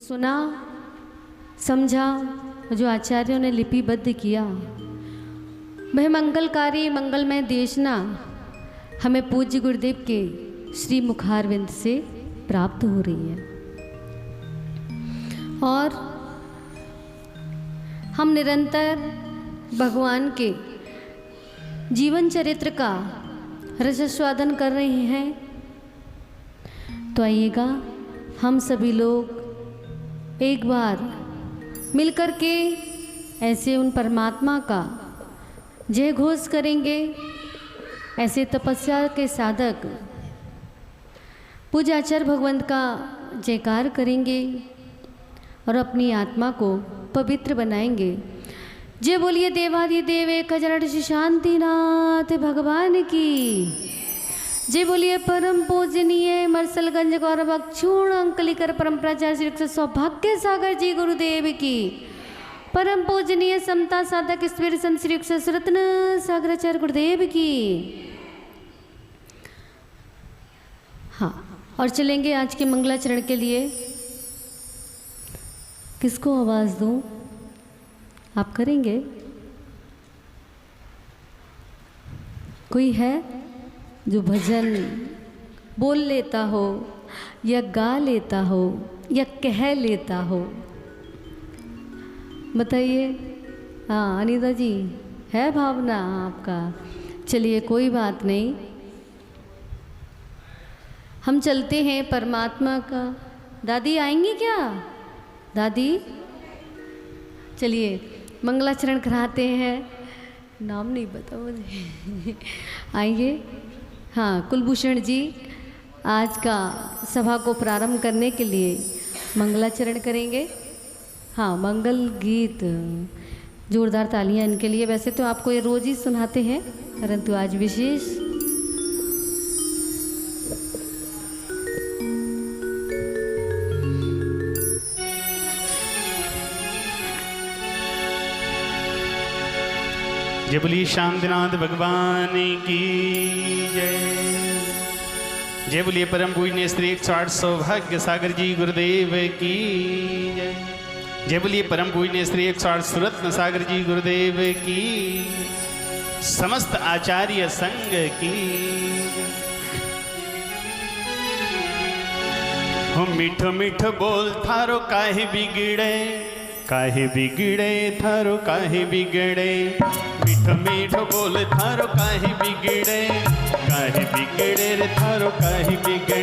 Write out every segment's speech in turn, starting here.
सुना समझा जो आचार्यों ने लिपिबद्ध किया वह मंगलकारी मंगलमय देशना हमें पूज्य गुरुदेव के श्री मुखारविंद से प्राप्त हो रही है और हम निरंतर भगवान के जीवन चरित्र का रसास्वादन कर रहे हैं। तो आइएगा हम सभी लोग एक बार मिलकर के ऐसे उन परमात्मा का जय घोष करेंगे। ऐसे तपस्या के साधक पूज्य आचार्य भगवंत का जयकार करेंगे और अपनी आत्मा को पवित्र बनाएंगे। जय बोलिए देवादिदेव एक हजार शांतिनाथ भगवान की। जय बोलिए परम पूजनीय मरसलगंज गौरव अक्षूण अंकलिकर परम्पराचार्य श्री सौभाग्य सागर जी गुरुदेव की। परम पूजनीय समता साधक स्वीर संत श्री रत्न सागराचार्य गुरुदेव की। हाँ, और चलेंगे आज के मंगलाचरण के लिए। किसको आवाज दूं? आप करेंगे? कोई है जो भजन बोल लेता हो या गा लेता हो या कह लेता हो? बताइए। हाँ अनीता जी, है भावना आपका? चलिए कोई बात नहीं, हम चलते हैं परमात्मा का। दादी आएंगी क्या? दादी चलिए मंगलाचरण कराते हैं। नाम नहीं पता मुझे। आएंगे? हाँ, कुलभूषण जी आज का सभा को प्रारंभ करने के लिए मंगलाचरण करेंगे। हाँ, मंगल गीत, जोरदार तालियां इनके लिए। वैसे तो आपको ये रोज ही सुनाते हैं परंतु आज विशेष। जय बोलिए शांतिनाथ भगवान की जय। जय बोलिए परम पूजनीय श्री 108 सौभाग्य सागर जी गुरुदेव की जय। जय बोलिए परम पूजनीय श्री 108 रत्न सागर जी गुरुदेव की। समस्त आचार्य संघ की। हम मीठो मीठो बोल थारो काहे बिगड़े, काहे बिगड़े थारो काहे बिगड़े। मीठो मीठो बोल थारो काहे बिगड़े, काहे बिगड़े रे थारो काहे बिगड़े।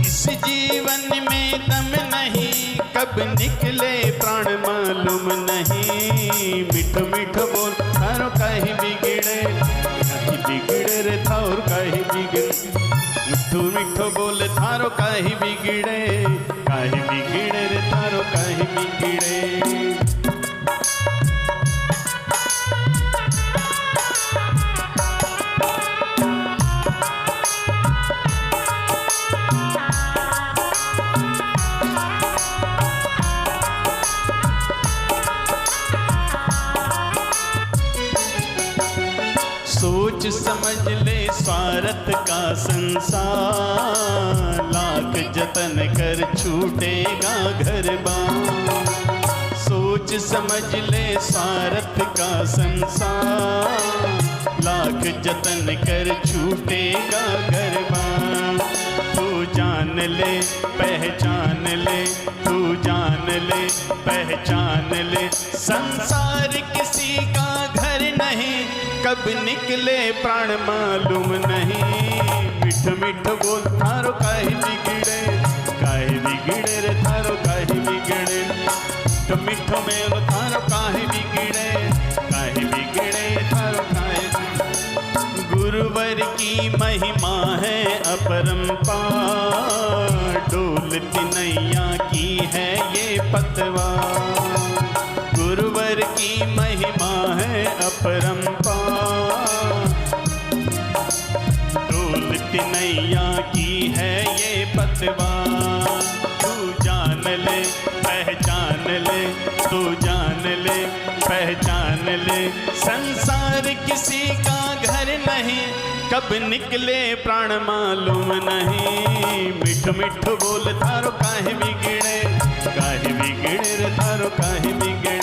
इस जीवन में दम नहीं कब निकले प्राण मालूम नहीं। मीठो मीठो बोल थारो काहे बिगड़े, काहे बिगड़े रे थारो काहे बिगड़े। मिठो मिठो बोल थारो काहे बिगड़े, काहे बिगड़े रे थारो काहे बिगड़े। सोच समझ ले स्वार्थ का संसार, लाख जतन कर छूटेगा घर बार। सोच समझ ले स्वार्थ का संसार, लाख जतन कर छूटेगा घर बार। तू जान ले पहचान ले, तू जान ले पहचान ले। संसार किसी का घर नहीं कब निकले प्राण मालूम नहीं। मिठ मिठ बोल थारो काहे बिगड़े, काहे बिगड़े रे थारो काहे बिगड़े। तो मिठो मेल थारो काहे बिगड़े, काहे बिगड़े थारो काहे बिगड़े। गुरुवर की महिमा है अपरंपार, डोलती नैया की है ये पतवार। गुरुवर की महिमा है अपरंपार, डोलती नैया की है ये पतवार। तू जान ले पहचान ले, तू जान ले पहचान ले। संसार किसी का घर नहीं कब निकले प्राण मालूम नहीं। मिठ मिठ बोल थारो काहे बिगड़े, काहे बिगड़े रे थारो काहे बिगड़े।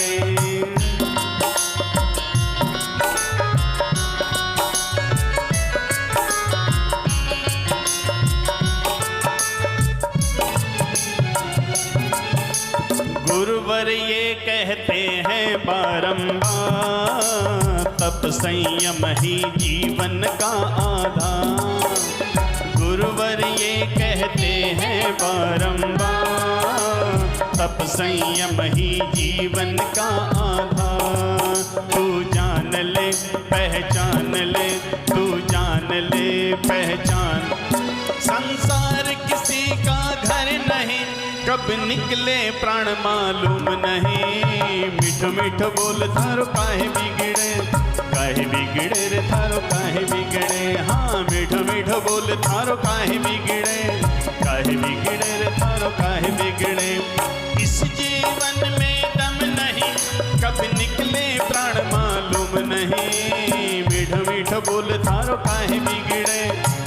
गुरुवर ये कहते हैं बारंबार, तप संयम ही जीवन का आधार। गुरुवर ये कहते हैं बारंबार, तप संयम ही जीवन का आधार। तू जान ले पहचान ले, तू जान ले पहचान, संसार किसी का घर नहीं, कब निकले प्राण मालूम नहीं। मीठो मीठो बोल थारो काहे बिगड़े, काहे बिगड़े रे थारो काहे बिगड़े। हाँ मीठो मीठो बोल थारो काहे बिगड़े, काहे बिगड़े रे थारो काहे बिगड़े। इस जीवन में दम नहीं, कब निकले प्राण मालूम नहीं। मीठो मीठो बोल थारो काहे बिगड़े,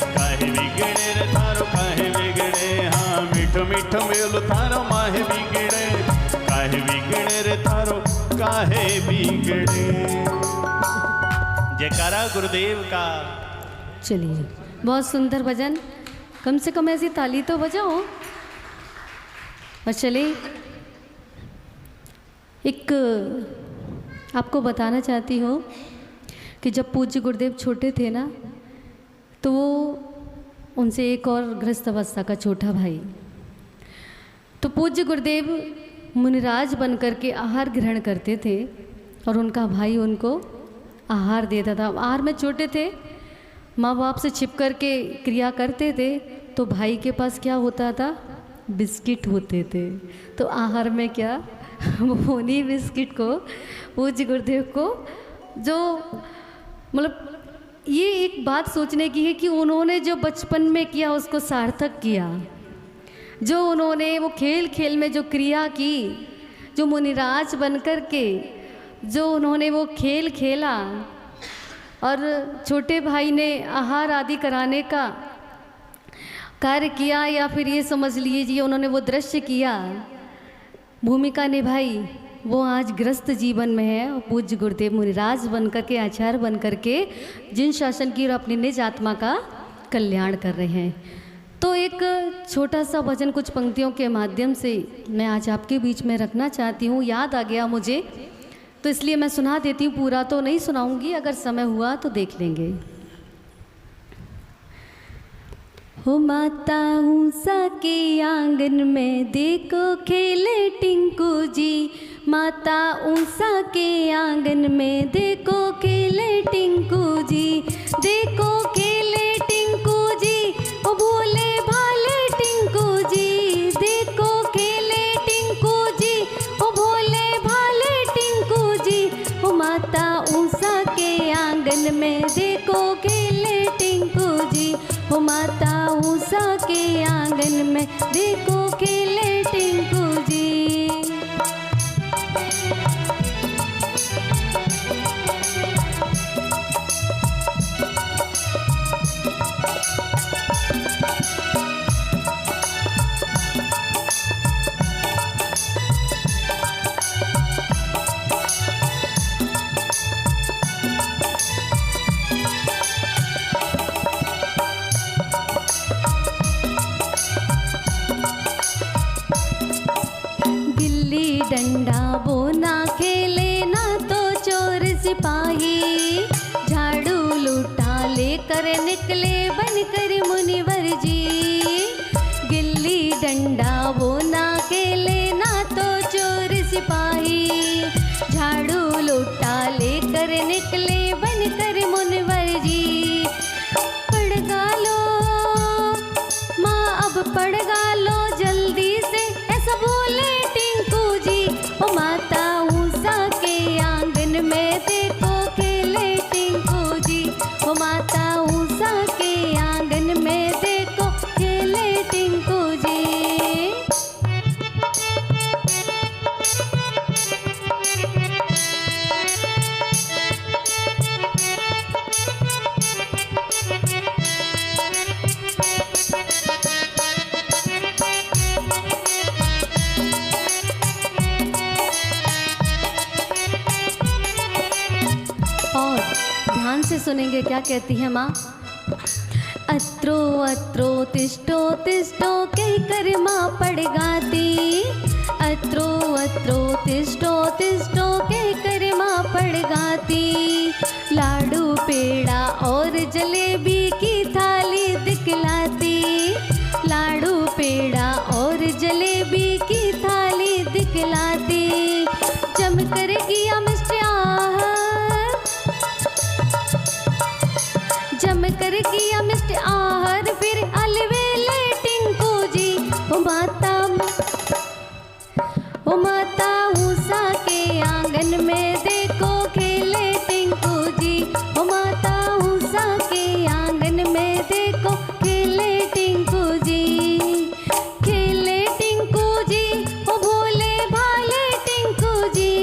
काहे बिगड़े रे थारो काहे बिगड़े। हाँ मीठो मीठो बोल थारो माहे बिगड़े, काहे बिगड़े रे थारो काहे बिगड़े। जयकारा गुरुदेव का। चलिए, बहुत सुंदर भजन, कम से कम ऐसी ताली तो बजाओ। और चलिए, एक आपको बताना चाहती हूँ कि जब पूज्य गुरुदेव छोटे थे ना, तो वो उनसे एक और गृहस्थ अवस्था का छोटा भाई, तो पूज्य गुरुदेव मुनिराज बन करके आहार ग्रहण करते थे और उनका भाई उनको आहार देता था। आहार में छोटे थे, माँ बाप से छिप कर के क्रिया करते थे, तो भाई के पास क्या होता था, बिस्किट होते थे। तो आहार में क्या, वो उन्हीं बिस्किट को पूज्य गुरुदेव को, जो मतलब ये एक बात सोचने की है कि उन्होंने जो बचपन में किया उसको सार्थक किया। जो उन्होंने वो खेल खेल में जो क्रिया की, जो मुनिराज बनकर के जो उन्होंने वो खेल खेला और छोटे भाई ने आहार आदि कराने का कार्य किया, या फिर ये समझ लीजिए उन्होंने वो दृश्य किया, भूमिका निभाई, वो आज ग्रस्त जीवन में है। और पूज्य गुरुदेव मुनिराज बनकर के, आचार्य बनकर के जिन शासन की और अपनी निज आत्मा का कल्याण कर रहे हैं। तो एक छोटा सा भजन कुछ पंक्तियों के माध्यम से मैं आज आपके बीच में रखना चाहती हूँ। याद आ गया मुझे, तो इसलिए मैं सुना देती हूँ। पूरा तो नहीं सुनाऊंगी, अगर समय हुआ तो देख लेंगे। हो माता ऊषा के आंगन में देखो खेले टिंकू जी, माता ऊषा के आंगन में देखो खेले टिंकू जी, देखो खेले टिंकू जी, ओ भोले भाले टिंकू जी, देखो खेले टिंकू जी, ओ भोले भाले टिंकू जी। ओ माता ऊषा के आंगन में देखो खेले टिंकू जी, ओ माता ऊषा के आंगन में देखो खेले टिंकू जी। डंडा वो ना खेले ना तो चोर सिपाही, झाड़ू लूटा लेकर निकले बनकर मुनिवर जी। गिल्ली डंडा वो ना खेले ना तो चोर सिपाही, झाड़ू लूटा लेकर निकले बनकर मुनिवर जी। पड़ गालो माँ अब पड़ गालो जल्दी से, ऐसा बोले टिंकू जी। ओ माता ऊषा के आंगन में देखो खेले टिंकू जी, ओ माता ऊषा के आंगन में देखो खेले सुनेंगे क्या कहती है माँ। अत्रो अत्रो तिष्ठो तिष्ठो कही कर माँ पड़ गाती। अत्रो अत्रो तिष्ठो तिष्ठो कही कर माँ पड़ गाती। लाडू पेड़ा और जलेबी की थाली दिखलाती। लाडू पेड़ा और जलेबी की थाली दिखलाती। जम कर किया मिष्ट आहार, जम कर किया मिष्ट आहार, फिर अलवेले टिंकू जी। ओ माता उषा के आंगन में देखो खेले टिंकू जी। ओ माता उषा के आंगन में देखो खेले टिंकू जी। खेले टिंकू जी ओ भोले भाले टिंकू जी।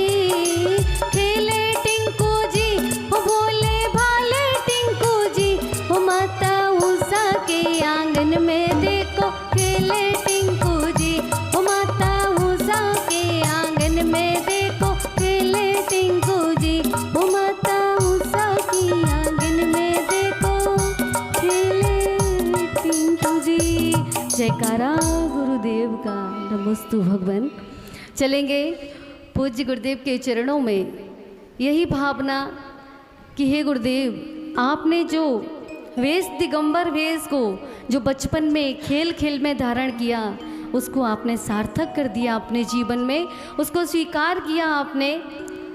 खेले टिंकू जी ओ भोले भाले टिंकू जी। ओ माता उषा के आंगन में देखो खेले टिंकू जी। ओ माता उषा के आंगन में देखो खेले टिंकू जी। ओ माता उषा के आंगन में देखो खेले टिंकू जी। जयकारा गुरुदेव का, नमोस्तु भगवान। चलेंगे पूज्य गुरुदेव के चरणों में यही भावना कि हे गुरुदेव, आपने जो वेश दिगंबर वेश को जो बचपन में खेल खेल में धारण किया, उसको आपने सार्थक कर दिया अपने जीवन में, उसको स्वीकार किया आपने।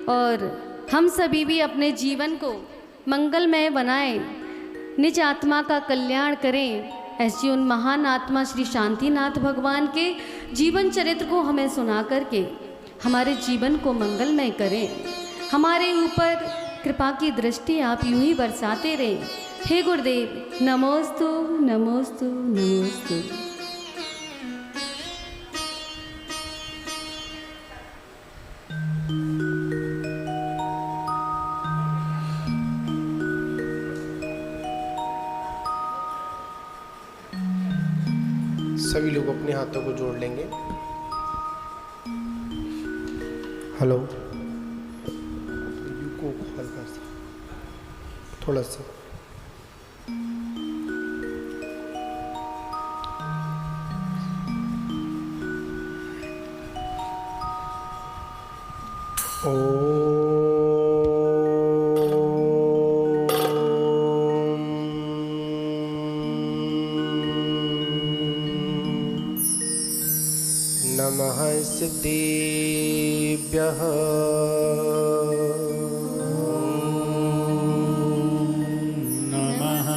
और हम सभी भी अपने जीवन को मंगलमय बनाएं, निज आत्मा का कल्याण करें। ऐसी उन महान आत्मा श्री शांतिनाथ भगवान के जीवन चरित्र को हमें सुना करके हमारे जीवन को मंगलमय करें। हमारे ऊपर कृपा की दृष्टि आप यूं ही बरसाते रहें। हे गुरुदेव, नमोस्तु नमोस्तु नमोस्तु। सभी लोग अपने हाथों को जोड़ लेंगे। हेलो, यू को हल्का सा, थोड़ा सा। नमः सिद्धेभ्यः नमः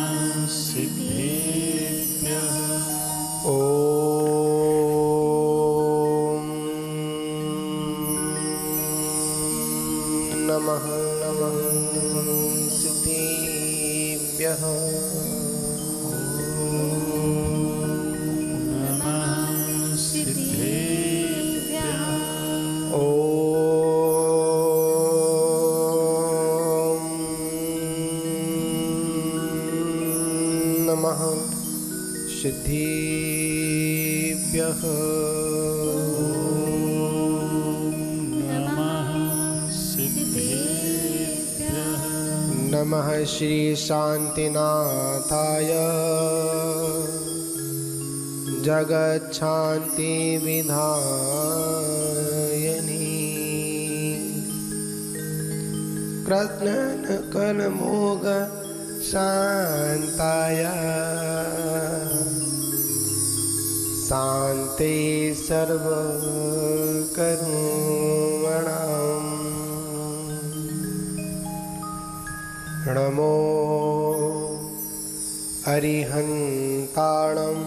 सिद्धेभ्यः। नमः नमः सिद्धेभ्यः। नमः सिद्धेभ्यः। नमः सिद्धेभ्यः। नमः श्री शांतिनाथाय जगच्छान्ति विधायिनी कृष्ण कलमोग शांताय शांति सर्वकर्मणां नमो अरिहन्ताणं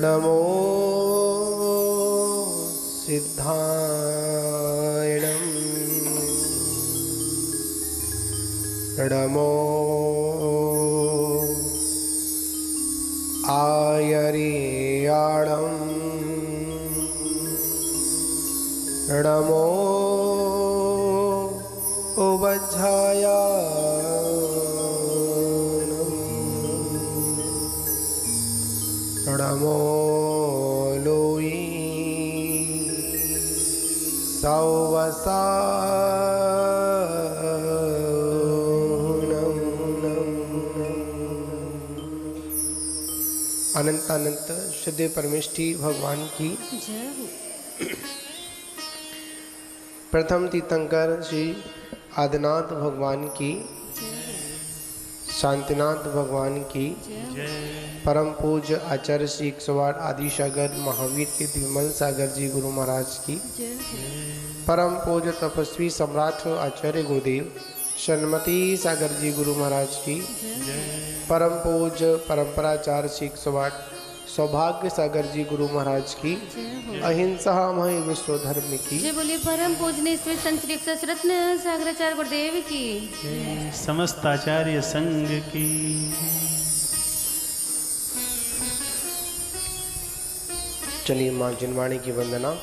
नमो सिद्धायणं नमो आयर्याणं नमो उवज्झायानं नमो लोई सौवसा अनंत अनंत सिद्ध परमेष्ठी भगवान की जय हो। प्रथम तीर्थंकर श्री आदिनाथ भगवान की, शांतिनाथ भगवान की, परम पूज्य आचार्य श्री 108 आदि सागर महावीर के विमल सागर जी गुरु महाराज की, परम पूज्य तपस्वी सम्राट आचार्य गुरुदेव शरणमती सागर जी गुरु महाराज की, परम पूज्य परंपराचार्य श्री 108 सौभाग्य सागर जी गुरु महाराज की, अहिंसा मय विश्व धर्म की। जय बोलिए परम पूजनीय श्री संत श्री रत्न सागराचार्य गुरुदेव की, समस्त आचार्य संघ की। चलिए माँ जिनवाणी की वंदना।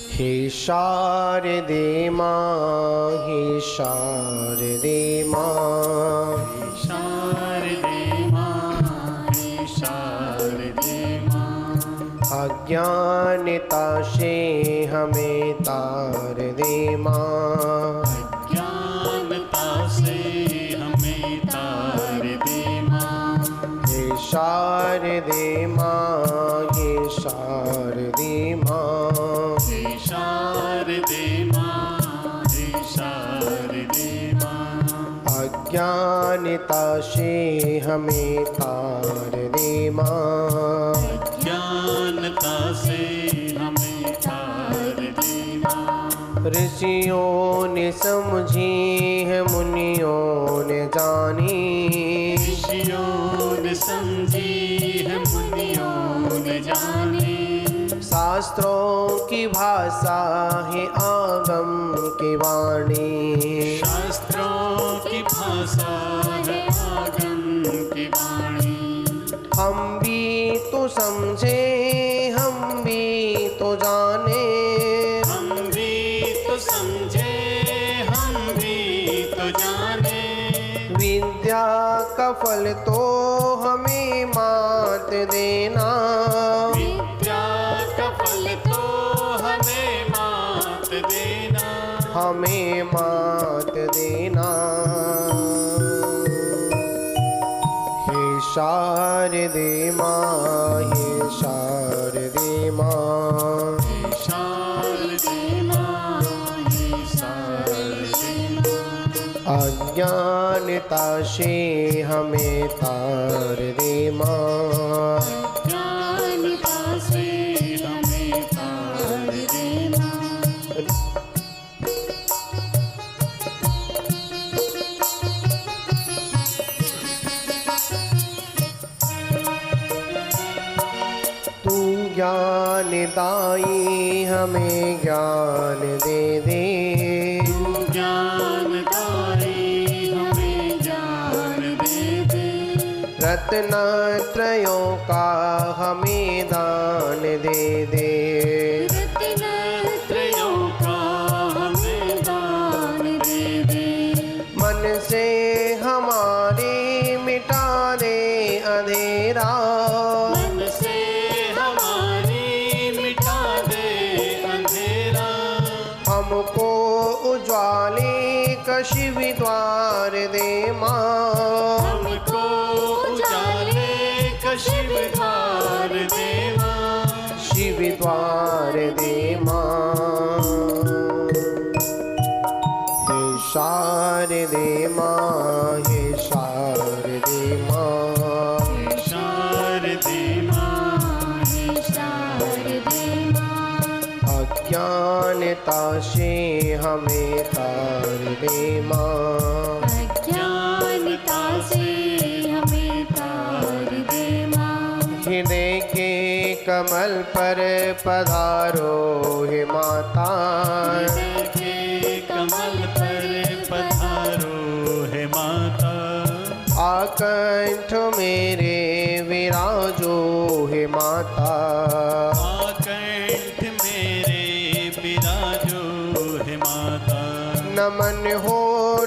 हे शारदे माँ, हे शारदे माँ, शारदे माँ, हे शारदे माँ, अज्ञानता से हमें तार दे माँ, अज्ञानता से हमें तार दे माँ। हे शारदे माँ, हे शारदे माँ, हे शारदे माँ, हे शारदे माँ, अज्ञानता से हमें तार दे माँ, ज्ञानता से हमें तार दे माँ। ऋषियों ने समझी है, मुनियों ने जानी, ऋषियों ने समझी है, मुनियों ने जानी, शास्त्रों की भाषा है आगम की वाणी, शास्त्रों की भाषा है आगम की वाणी। हम भी तो समझे, हम भी तो जाने, हम भी तो समझे, हम भी तो जाने, विद्या का फल तो हमें मात देना, विद्या का फल तो हमें मात देना, हमें मात देना। हे शारदे माँ, हे शारदे माँ, हे शारदे माँ, हे शारदे माँ, अज्ञानता से हमें तार दे माँ, ज्ञानता से हमें तार दे माँ। तू ज्ञानदायी हमें ज्ञान दे दे, ज्ञानदायी हमें ज्ञान दे दे, रत्नत्रयों का हमें दान दे दे, रत्नत्रयों का हमें दान दे दे, मन से हमारे मिटा दे अंधेरा, मन से हमारी मिटा दे अंधेरा, हमको उज्वाले का शिव द्वार दे माँ, हमको उजाले का शिव द्वार दे माँ, शिव द्वार दे माँ। हे शारदे माँ, हे शारदे माँ, हे शारदे माँ, हे शारदे माँ, अज्ञानता से हमें तार दे माँ, ज्ञानता से हमें तार दे माँ। हृदय के कमल पर पधारो हे माता, हृदय के कमल पर पधारो हे माता, आकंठ मेरे विराजो हे माता, आकंठ मेरे विराजो हे माता, नमन हो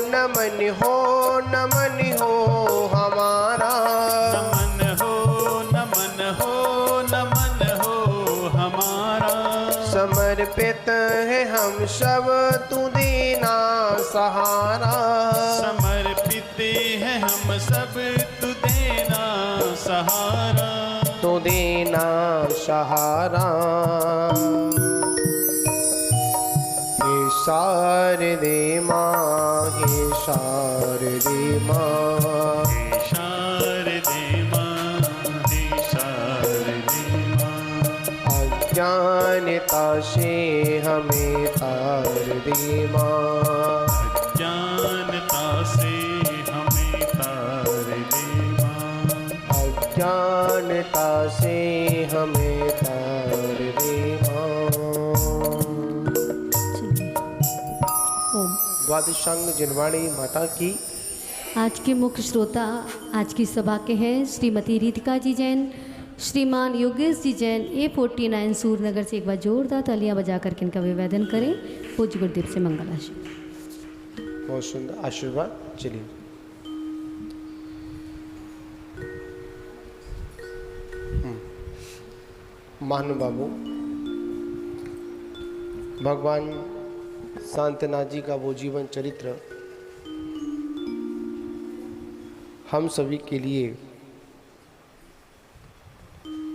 नमन हो नमन हो हमारा, नमन हो नमन हो नमन हो हमारा, समर्पित है हम सब तू देना सहारा, समर्पित है हम सब तू देना सहारा, सहारा। हे शारदे माँ, हे शारदे माँ, हे शारदे माँ, हे शारदे माँ, अज्ञानता से हमें तार दे माँ, अज्ञानता से हमें तार दे माँ, अज्ञानता से हमें तार दे माँ। ओम। द्वादशांग जिनवाणी माता की। आज के मुख्य श्रोता आज की सभा के हैं श्रीमती रितिका जी जैन, श्रीमान योगेश जी जैन, A49 सूरनगर से। एक बार जोरदार तालियां बजा करके इनका अभिवादन करें। पूज्य गुरुदेव से मंगल आशीर्वाद। बहुत सुंदर आशीर्वाद। चलिए महानुभावो, भगवान शांतनाथ जी का वो जीवन चरित्र हम सभी के लिए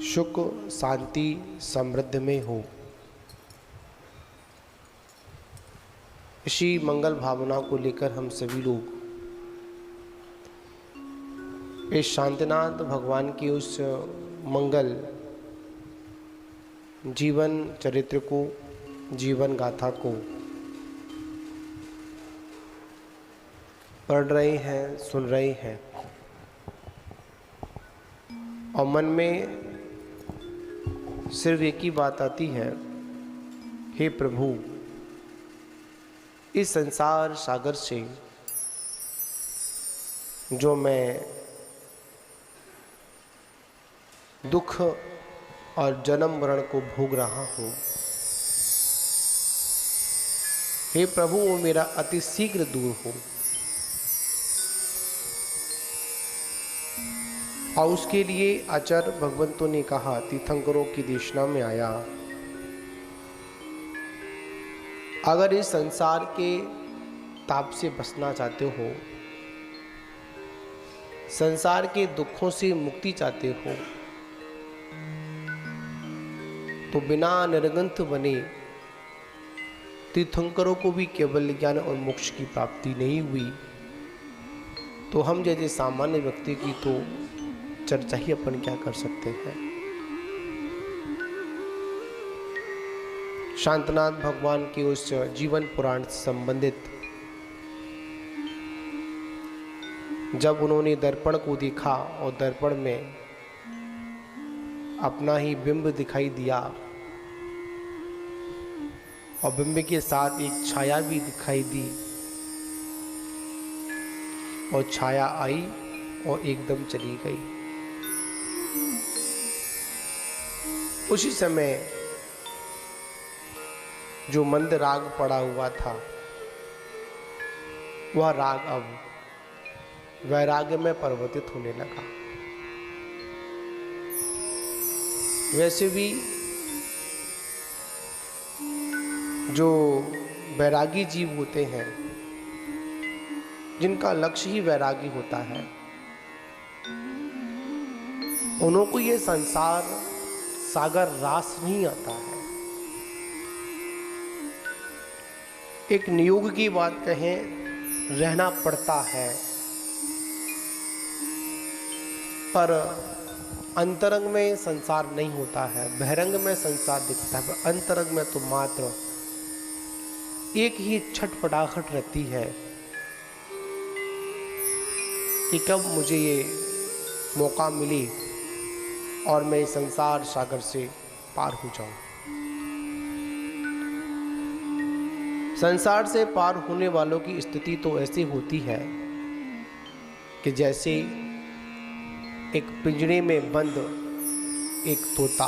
सुख, शांति, समृद्धि में हो, इसी मंगल भावना को लेकर हम सभी लोग इस शांतिनाथ भगवान के उस मंगल जीवन चरित्र को, जीवन गाथा को पढ़ रहे हैं, सुन रहे हैं और मन में सिर्फ एक ही बात आती है, हे प्रभु, इस संसार सागर से जो मैं दुख और जन्म मरण को भोग रहा हूँ, हे प्रभु वो मेरा अति शीघ्र दूर हो। और उसके लिए आचार्य भगवंतों ने कहा, तीर्थंकरों की देशना में आया, अगर इस संसार के ताप से बचना चाहते हो, संसार के दुखों से मुक्ति चाहते हो, तो बिना निर्गंथ बने तीर्थंकरों को भी केवल ज्ञान और मोक्ष की प्राप्ति नहीं हुई, तो हम जैसे सामान्य व्यक्ति की तो चर्चा ही अपन क्या कर सकते हैं। शांतनाथ भगवान के उस जीवन पुराण से संबंधित जब उन्होंने दर्पण को देखा और दर्पण में अपना ही बिंब दिखाई दिया और बिंब के साथ एक छाया भी दिखाई दी और छाया आई और एकदम चली गई। उसी समय जो मंद राग पड़ा हुआ था, वह राग अब वैराग्य में परिवर्तित होने लगा। वैसे भी जो वैरागी जीव होते हैं, जिनका लक्ष्य ही वैरागी होता है, उन्हों को ये संसार सागर रास नहीं आता है। एक नियोग की बात कहें, रहना पड़ता है, पर अंतरंग में संसार नहीं होता है। बहिरंग में संसार दिखता है, पर अंतरंग में तो मात्र एक ही छटपटाहट रहती है कि कब मुझे ये मौका मिले और मैं इस संसार सागर से पार हो जाऊं। संसार से पार होने वालों की स्थिति तो ऐसी होती है कि जैसे एक पिंजरे में बंद एक तोता,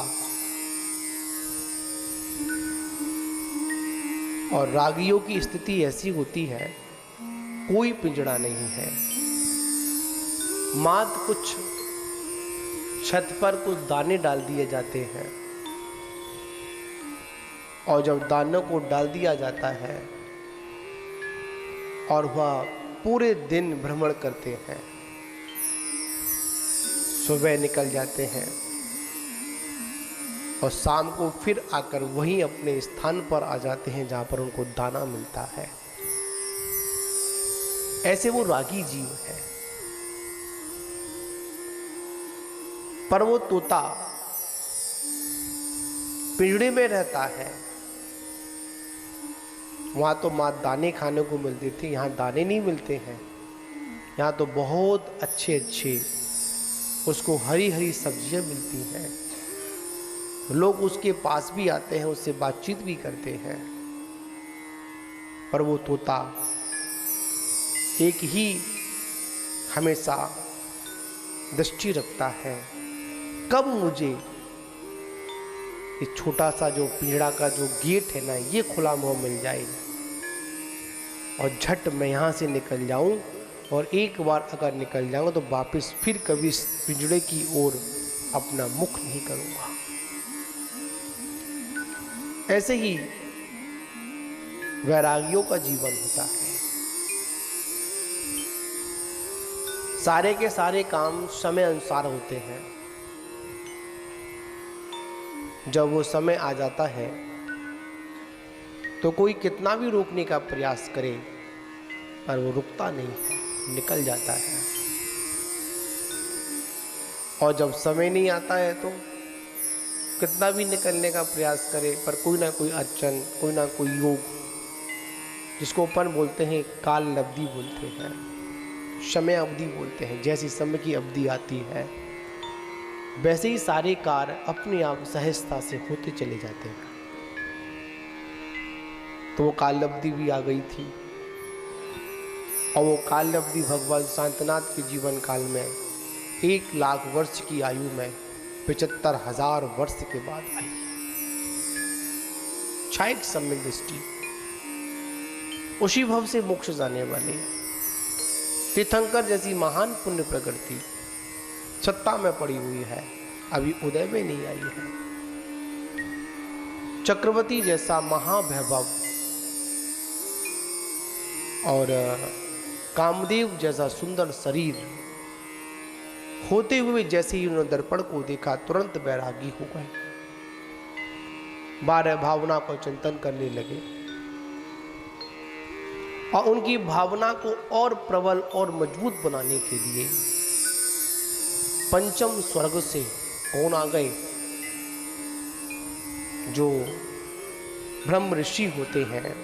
और रागियों की स्थिति ऐसी होती है, कोई पिंजड़ा नहीं है, मात्र कुछ छत पर कुछ दाने डाल दिए जाते हैं, और जब दानों को डाल दिया जाता है और वह पूरे दिन भ्रमण करते हैं, सुबह निकल जाते हैं और शाम को फिर आकर वहीं अपने स्थान पर आ जाते हैं जहाँ पर उनको दाना मिलता है। ऐसे वो रागी जीव है। पर वो तोता पिंजड़े में रहता है। वहां तो माँ दाने खाने को मिलते थे, यहाँ दाने नहीं मिलते हैं। यहाँ तो बहुत अच्छे अच्छे उसको हरी हरी सब्जियां मिलती हैं। लोग उसके पास भी आते हैं, उससे बातचीत भी करते हैं। पर वो तोता एक ही हमेशा दृष्टि रखता है, कब मुझे ये छोटा सा जो पिंजड़ा का जो गेट है ना, ये खुला मुंह मिल जाए और झट मैं यहाँ से निकल जाऊं। और एक बार अगर निकल जाऊंगा तो वापस फिर कभी इस पिंजड़े की ओर अपना मुख नहीं करूंगा। ऐसे ही वैरागियों का जीवन होता है। सारे के सारे काम समय अनुसार होते हैं। जब वो समय आ जाता है तो कोई कितना भी रोकने का प्रयास करे पर वो रुकता नहीं है, निकल जाता है। और जब समय नहीं आता है तो कितना भी निकलने का प्रयास करे पर कोई ना कोई अड़चन, कोई ना कोई योग, जिसको अपन बोलते हैं काल अवधि बोलते हैं, समय अवधि बोलते हैं। जैसी समय की अवधि आती है वैसे ही सारे कार्य अपने आप सहजता से होते चले जाते हैं। तो वो काल अवधि भी आ गई थी और वो काल अवधि भगवान शांतनाथ के जीवन काल में 1 लाख वर्ष की आयु में 75,000 वर्ष के बाद आई। क्षायक समय दृष्टि उसी भव से मोक्ष जाने वाले तीर्थंकर जैसी महान पुण्य प्रकृति सत्ता में पड़ी हुई है, अभी उदय में नहीं आई है। चक्रवर्ती जैसा महावैभव और कामदेव जैसा सुंदर शरीर होते हुए जैसे ही उन्होंने दर्पण को देखा तुरंत वैरागी हो गए। 12 भावना को चिंतन करने लगे और उनकी भावना को और प्रबल और मजबूत बनाने के लिए पंचम स्वर्ग से कौन आ गए? जो ब्रह्म ऋषि होते हैं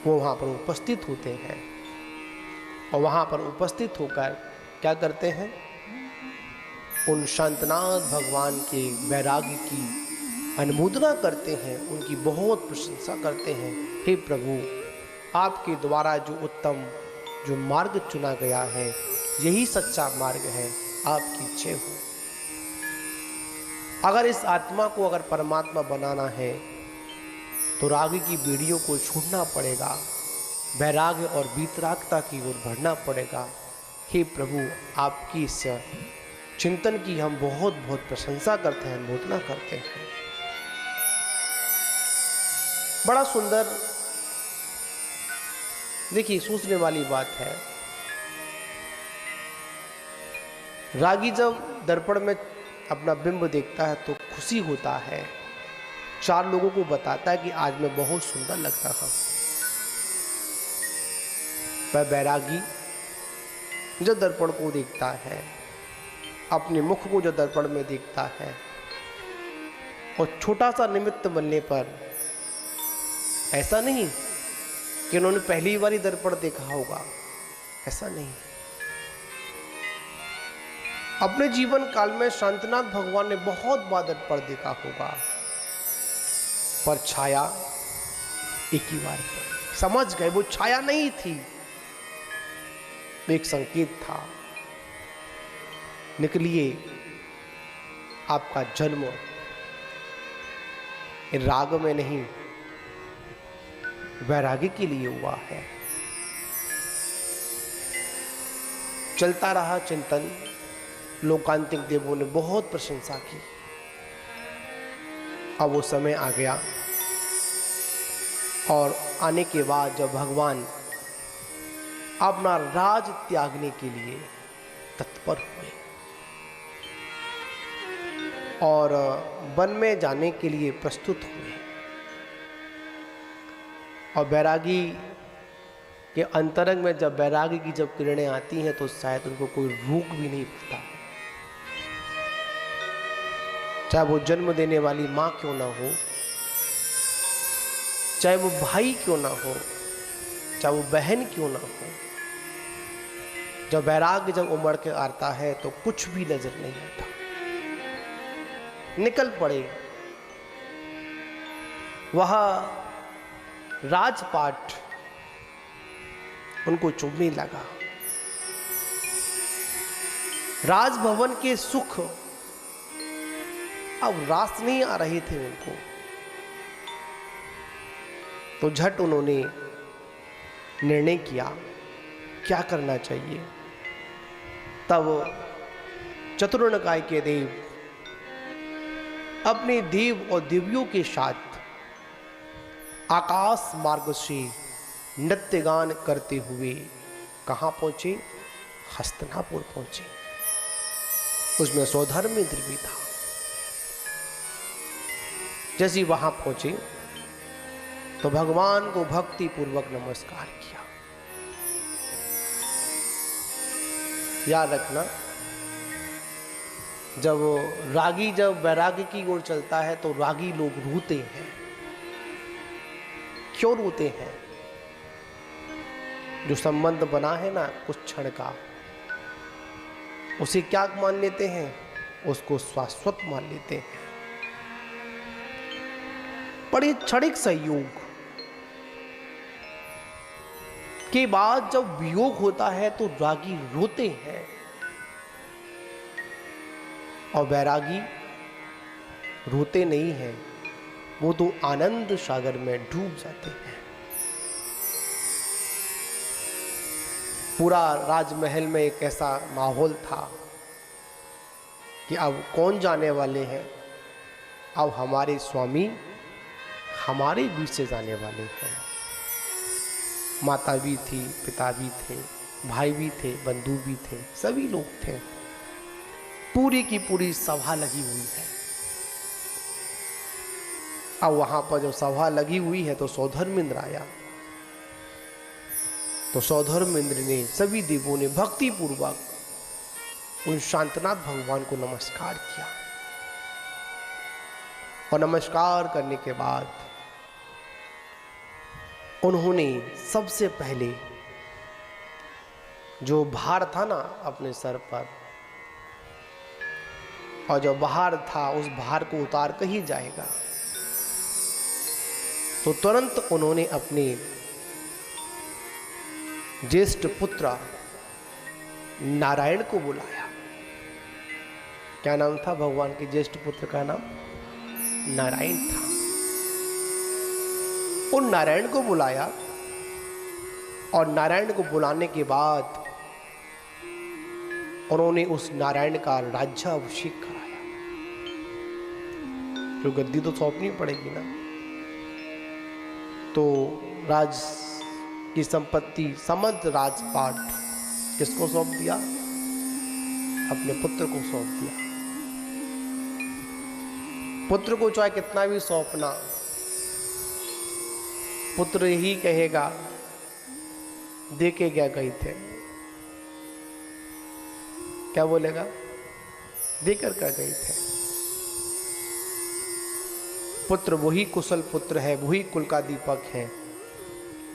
वो वहां पर उपस्थित होते हैं और वहां पर उपस्थित होकर क्या करते हैं? उन शांतनाथ भगवान के वैराग्य की अनुमोदना करते हैं, उनकी बहुत प्रशंसा करते हैं। हे प्रभु, आपके द्वारा जो उत्तम जो मार्ग चुना गया है यही सच्चा मार्ग है, आपकी जय हो। अगर इस आत्मा को अगर परमात्मा बनाना है तो राग की बेड़ियों को छोड़ना पड़ेगा, वैराग्य और वीतरागता की ओर बढ़ना पड़ेगा। हे प्रभु, आपकी इस चिंतन की हम बहुत बहुत प्रशंसा करते हैं, अनुमोदना करते हैं। बड़ा सुंदर, देखिए सोचने वाली बात है। रागी जब दर्पण में अपना बिंब देखता है तो खुशी होता है, 4 लोगों को बताता है कि आज मैं बहुत सुंदर लगता था। पर वैरागी जब दर्पण को देखता है, अपने मुख को जब दर्पण में देखता है और छोटा सा निमित्त बनने पर, ऐसा नहीं कि उन्होंने पहली बार ही दर्पण देखा होगा, ऐसा नहीं। अपने जीवन काल में शांतनाथ भगवान ने बहुत बार दर्पण देखा होगा, पर छाया एक ही बार पर समझ गए वो छाया नहीं थी, एक संकेत था। निकलिए, आपका जन्म राग में नहीं वैरागी के लिए हुआ है। चलता रहा चिंतन, लोकांतिक देवों ने बहुत प्रशंसा की। अब वो समय आ गया और आने के बाद जब भगवान अपना राज त्यागने के लिए तत्पर हुए, और वन में जाने के लिए प्रस्तुत हुए। और बैरागी के अंतरंग में जब बैरागी की जब किरणें आती हैं तो शायद उनको कोई रोक भी नहीं पाता, चाहे वो जन्म देने वाली माँ क्यों ना हो, चाहे वो भाई क्यों ना हो, चाहे वो बहन क्यों ना हो। जब वैराग्य जब उमड़ के आता है तो कुछ भी नजर नहीं आता। निकल पड़े। वह राजपाट उनको चुभने लगा। राजभवन के सुख अब रास नहीं आ रहे थे उनको, तो झट उन्होंने निर्णय किया क्या करना चाहिए। तब चतुर्णकाय के देव अपने देव और देवियों के साथ आकाश मार्ग से नृत्य गान करते हुए कहाँ पहुंचे? हस्तिनापुर पहुंचे। उसमें सौधर्मेंद्र भी था। जैसे वहां पहुंचे तो भगवान को भक्ति पूर्वक नमस्कार किया। याद रखना, जब रागी जब वैराग्य की ओर चलता है तो रागी लोग रोते हैं। क्यों रोते हैं? जो संबंध बना है ना कुछ क्षण का, उसे क्या मान लेते हैं? उसको शाश्वत मान लेते हैं। बड़े क्षणिक संयोग के बाद जब वियोग होता है तो रागी रोते हैं और वैरागी रोते नहीं हैं, वो तो आनंद सागर में डूब जाते हैं। पूरा राजमहल में एक ऐसा माहौल था कि अब कौन जाने वाले हैं, अब हमारे स्वामी हमारे बीच से जाने वाले हैं। माता भी थी, पिता भी थे, भाई भी थे, बंधु भी थे, सभी लोग थे। पूरी की पूरी सभा लगी हुई है। अब वहां पर जब सभा लगी हुई है तो सौधर्मेंद्र आया। तो सौधर्मेंद्र ने, सभी देवों ने भक्ति पूर्वक उन शांतनाथ भगवान को नमस्कार किया। और नमस्कार करने के बाद उन्होंने सबसे पहले जो भार था ना अपने सर पर, और जो भार था उस भार को उतार कर ही जाएगा, तो तुरंत उन्होंने अपने ज्येष्ठ पुत्र नारायण को बुलाया। क्या नाम था भगवान के ज्येष्ठ पुत्र का? नाम नारायण था। उन नारायण को बुलाया और नारायण को बुलाने के बाद उन्होंने उस नारायण का राज्याभिषेक कराया। जो गद्दी तो सौंपनी पड़ेगी ना, तो राज की संपत्ति समस्त राजपाट किसको सौंप दिया? अपने पुत्र को सौंप दिया। पुत्र को चाहे कितना भी सौंपना, पुत्र ही कहेगा दे के क्या गए थे। क्या बोलेगा? देकर क्या गए थे। पुत्र वही कुशल पुत्र है, वही कुल का दीपक है,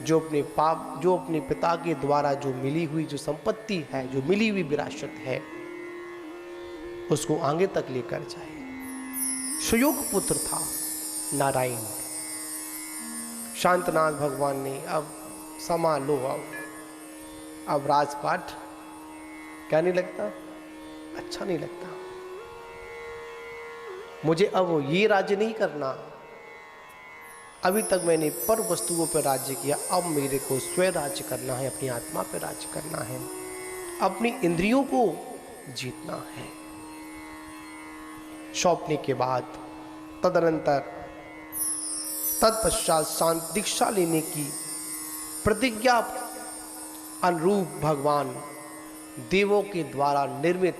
जो अपने पिता के द्वारा जो मिली हुई जो संपत्ति है, जो मिली हुई विरासत है, उसको आगे तक लेकर जाए। सुयोग पुत्र था नारायण। शांतनाथ भगवान ने अब समा लो, अब राजपाट क्या नहीं लगता? अच्छा नहीं लगता। मुझे अब ये राज्य नहीं करना। अभी तक मैंने पर वस्तुओं पर राज्य किया, अब मेरे को स्वयं राज्य करना है, अपनी आत्मा पर राज्य करना है, अपनी इंद्रियों को जीतना है। सौंपने के बाद तदनंतर तत्पश्चात शांत दीक्षा लेने की प्रतिज्ञा अनुरूप भगवान देवों के द्वारा निर्मित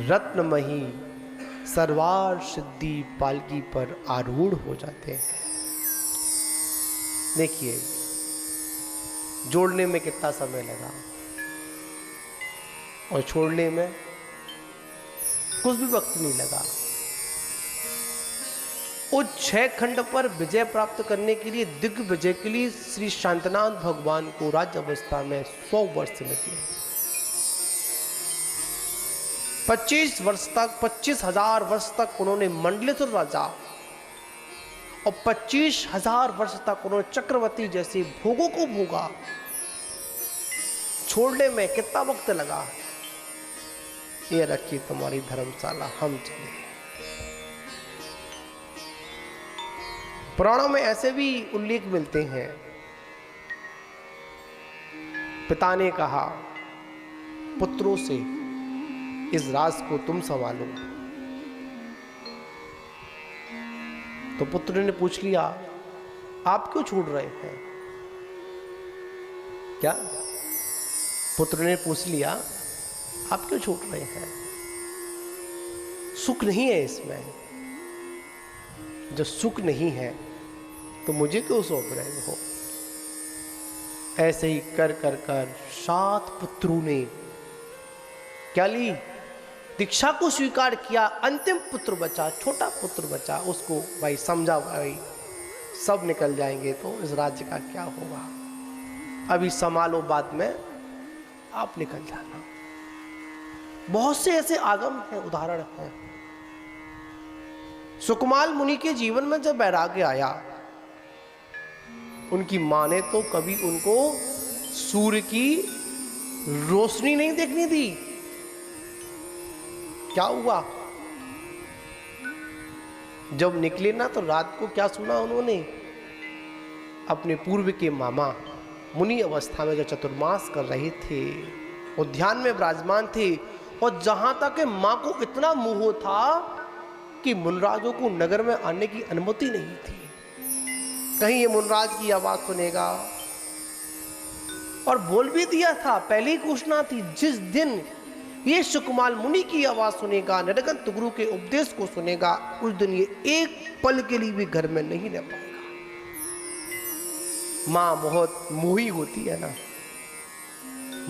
रत्नमयी सर्वार सिद्धि पालकी पर आरूढ़ हो जाते हैं। देखिए जोड़ने में कितना समय लगा और छोड़ने में कुछ भी वक्त नहीं लगा। उस 6 खंड पर विजय प्राप्त करने के लिए, दिग्विजय के लिए श्री शांतनाथ भगवान को राज्य अवस्था में 100 वर्ष लगे। 25 वर्ष तक, 25,000 वर्ष तक उन्होंने मंडलेश्वर राजा और 25,000 वर्ष तक उन्होंने चक्रवर्ती जैसे भोगों को भोगा। छोड़ने में कितना वक्त लगा? ये रखी तुम्हारी धर्मशाला, हम चले। पुराणों में ऐसे भी उल्लेख मिलते हैं। पिता ने कहा पुत्रों से, इस राज को तुम संभालो। तो पुत्र ने पूछ लिया, आप क्यों छोड़ रहे हैं? क्या? पुत्र ने पूछ लिया, आप क्यों छोड़ रहे हैं? सुख नहीं है इसमें। जब सुख नहीं है तो मुझे क्यों सौंप रहे हो? ऐसे ही कर कर कर 7 पुत्रों ने क्या ली? दीक्षा को स्वीकार किया। अंतिम पुत्र बचा, छोटा पुत्र बचा। उसको भाई समझा, भाई सब निकल जाएंगे तो इस राज्य का क्या होगा, अभी संभालो, बाद में आप निकल जाना। बहुत से ऐसे आगम हैं, उदाहरण हैं। सुकमाल मुनि के जीवन में जब वैराग्य आया, उनकी मां ने तो कभी उनको सूर्य की रोशनी नहीं देखने दी। क्या हुआ? जब निकले ना तो रात को क्या सुना उन्होंने? अपने पूर्व के मामा मुनि अवस्था में जो चतुर्मास कर रहे थे, उद्यान में विराजमान थे, और जहां तक मां को इतना मोह था कि मुनराजों को नगर में आने की अनुमति नहीं थी। कहीं ये मुनराज की आवाज सुनेगा, और बोल भी दिया था, पहले ही घोषणा थी, जिस दिन ये सुकमाल मुनि की आवाज सुनेगा, नरगंत गुरु के उपदेश को सुनेगा, उस दिन ये एक पल के लिए भी घर में नहीं रह पाएगा। मां बहुत मोही होती है ना,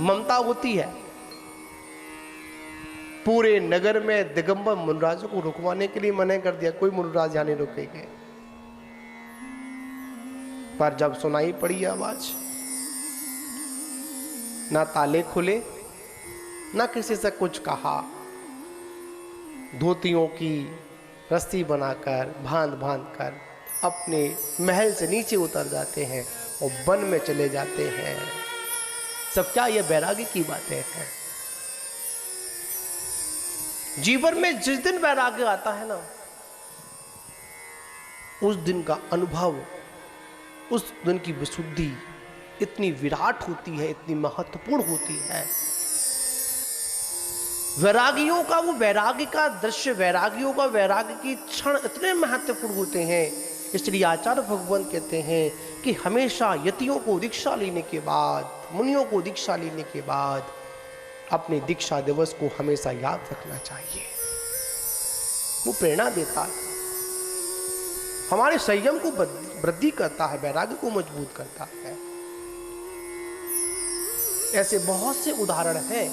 ममता होती है। पूरे नगर में दिगंबर मुनराजों को रुकवाने के लिए मना कर दिया, कोई मुनराज यहां नहीं रुकेंगे। पर जब सुनाई पड़ी आवाज, ना ताले खुले, ना किसी से कुछ कहा, धोतियों की रस्सी बनाकर बांध बांध कर अपने महल से नीचे उतर जाते हैं और वन में चले जाते हैं। सब क्या ये वैराग्य की बातें हैं? जीवन में जिस दिन वैराग्य आता है ना, उस दिन का अनुभव, उस दिन की विशुद्धि इतनी विराट होती है, इतनी महत्वपूर्ण होती है। वैरागियों का वो वैराग्य का दृश्य, वैरागियों का वैराग्य की क्षण इतने महत्वपूर्ण होते हैं। इसलिए आचार्य भगवान कहते हैं कि हमेशा यतियों को दीक्षा लेने के बाद, मुनियों को दीक्षा लेने के बाद अपने दीक्षा दिवस को हमेशा याद रखना चाहिए। वो प्रेरणा देता है, हमारे संयम को वृद्धि करता है, वैराग्य को मजबूत करता है। ऐसे बहुत से उदाहरण हैं।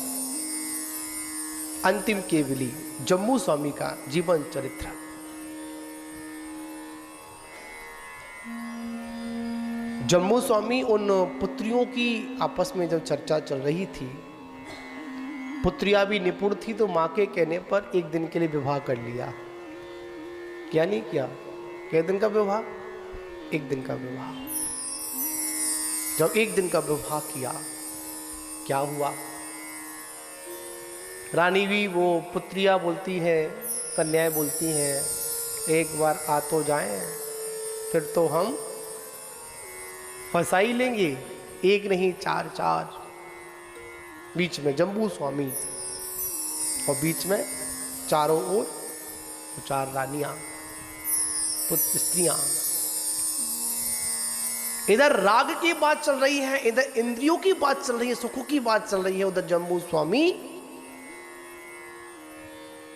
अंतिम केवली जम्मू स्वामी का जीवन चरित्र। जम्मू स्वामी उन पुत्रियों की आपस में जब चर्चा चल रही थी, पुत्रियां भी निपुण थी, तो मां के कहने पर एक दिन के लिए विवाह कर लिया। क्या नहीं किया? कै दिन का विवाह? एक दिन का विवाह। जब एक दिन का विवाह किया, क्या हुआ? रानी भी, वो पुत्रियां बोलती हैं, कन्याएं बोलती हैं, एक बार आ तो जाएं, फिर तो हम फंसा ही लेंगे, एक नहीं 4-4। बीच में जम्बू स्वामी और बीच में चारों ओर 4 रानियां, पुत्र स्त्रियां। इधर राग की बात चल रही है, इधर इंद्रियों की बात चल रही है, सुखों की बात चल रही है। उधर जम्बू स्वामी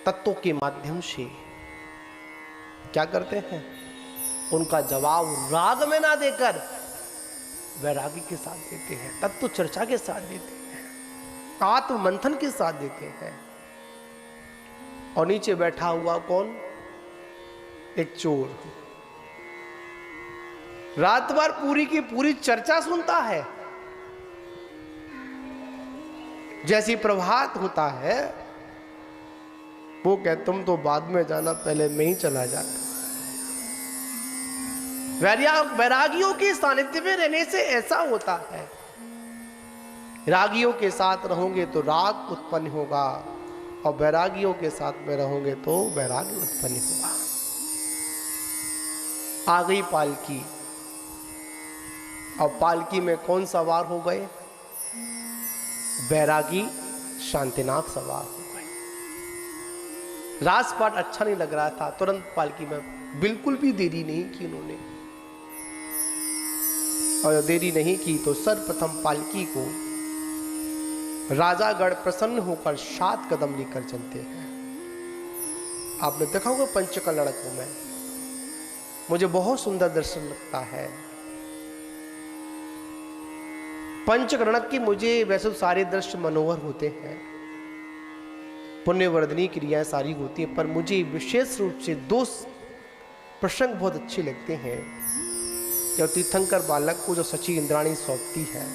तत्वों के माध्यम से क्या करते हैं, उनका जवाब राग में ना देकर वैरागी के साथ देते हैं, तत्व चर्चा के साथ देते हैं, आत्म मंथन के साथ देते हैं। और नीचे बैठा हुआ कौन, एक चोर, रात भर पूरी की पूरी चर्चा सुनता है। जैसी प्रभात होता है वो कहे तुम तो बाद में जाना, पहले मैं ही चला जाता। वैरागियों के सानिध्य में रहने से ऐसा होता है, रागियों के साथ रहोगे तो राग उत्पन्न होगा और वैरागियों के साथ में रहोगे तो वैराग्य उत्पन्न होगा। आ गई पालकी, और पालकी में कौन सवार हो गए, वैरागी शांतिनाथ सवार हो गए। राजपाट अच्छा नहीं लग रहा था, तुरंत पालकी में बिल्कुल भी देरी नहीं की उन्होंने, और देरी नहीं की तो सर्वप्रथम पालकी को राजागढ़ प्रसन्न होकर 7 कदम लेकर चलते हैं। आपने देखा होगा पंचकल्लड़कों में, मुझे बहुत सुंदर दर्शन लगता है पंचकर्णक की। मुझे वैसे सारे दृश्य मनोहर होते हैं, पुण्यवर्धनी क्रियाएं सारी होती हैं, पर मुझे विशेष रूप से 2 प्रसंग बहुत अच्छे लगते हैं। जब तीर्थंकर बालक को जो सची इंद्राणी सौंपती है,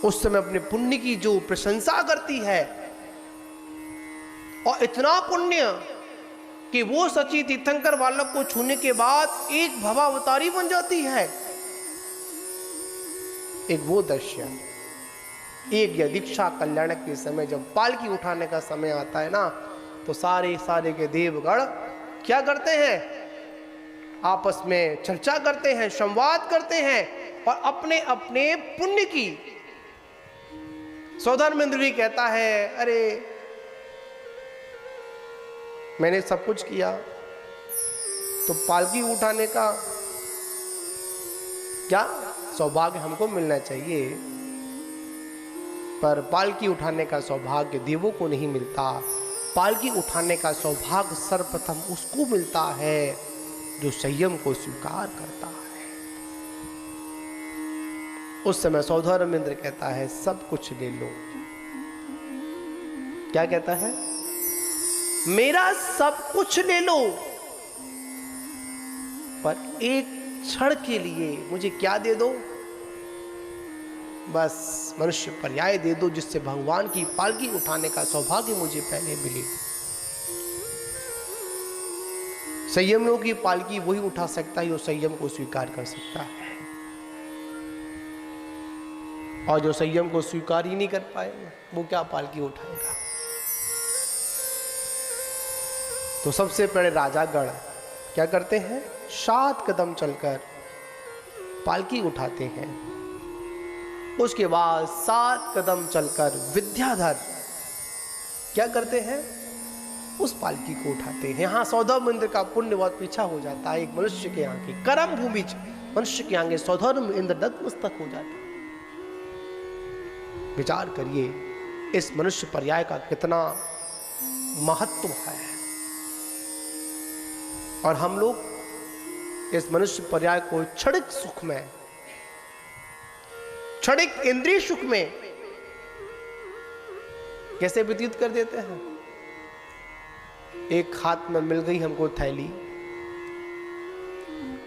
उस समय अपने पुण्य की जो प्रशंसा करती है, और इतना पुण्य कि वो सची तीर्थंकर बालक को छूने के बाद एक भवावतारी बन जाती है। एक वो दृश्य, एक दीक्षा कल्याण के समय जब पालकी उठाने का समय आता है ना, तो सारे के देवगण क्या करते हैं, आपस में चर्चा करते हैं, संवाद करते हैं और अपने अपने पुण्य की। सौधर्मेंद्र भी कहता है, अरे मैंने सब कुछ किया तो पालकी उठाने का क्या सौभाग्य हमको मिलना चाहिए, पर पालकी उठाने का सौभाग्य देवों को नहीं मिलता। पालकी उठाने का सौभाग्य सर्वप्रथम उसको मिलता है जो संयम को स्वीकार करता है। उस समय सौधर्मेंद्र कहता है सब कुछ ले लो। क्या कहता है, मेरा सब कुछ ले लो, पर एक क्षण के लिए मुझे क्या दे दो, बस मनुष्य पर्याय दे दो, जिससे भगवान की पालकी उठाने का सौभाग्य मुझे पहले मिले। संयमियों की पालकी वही उठा सकता है जो संयम को स्वीकार कर सकता है, और जो संयम को स्वीकार ही नहीं कर पाएगा वो क्या पालकी उठाएगा। तो सबसे पहले राजागण क्या करते हैं, 7 कदम चलकर पालकी उठाते हैं। उसके बाद 7 कदम चलकर विद्याधर क्या करते हैं, उस पालकी को उठाते हैं। यहाँ सौधर्मेंद्र का पुण्य बहुत पीछा हो जाता है। एक मनुष्य के यहाँ की कर्म भूमि मनुष्य के आगे सौधर्मेंद्र नतमस्तक हो जाता है। विचार करिए इस मनुष्य पर्याय का कितना महत्व है, और हम लोग इस मनुष्य पर्याय को क्षणिक सुख में, क्षणिक इंद्रिय सुख में कैसे व्यतीत कर देते हैं। एक हाथ में मिल गई हमको थैली,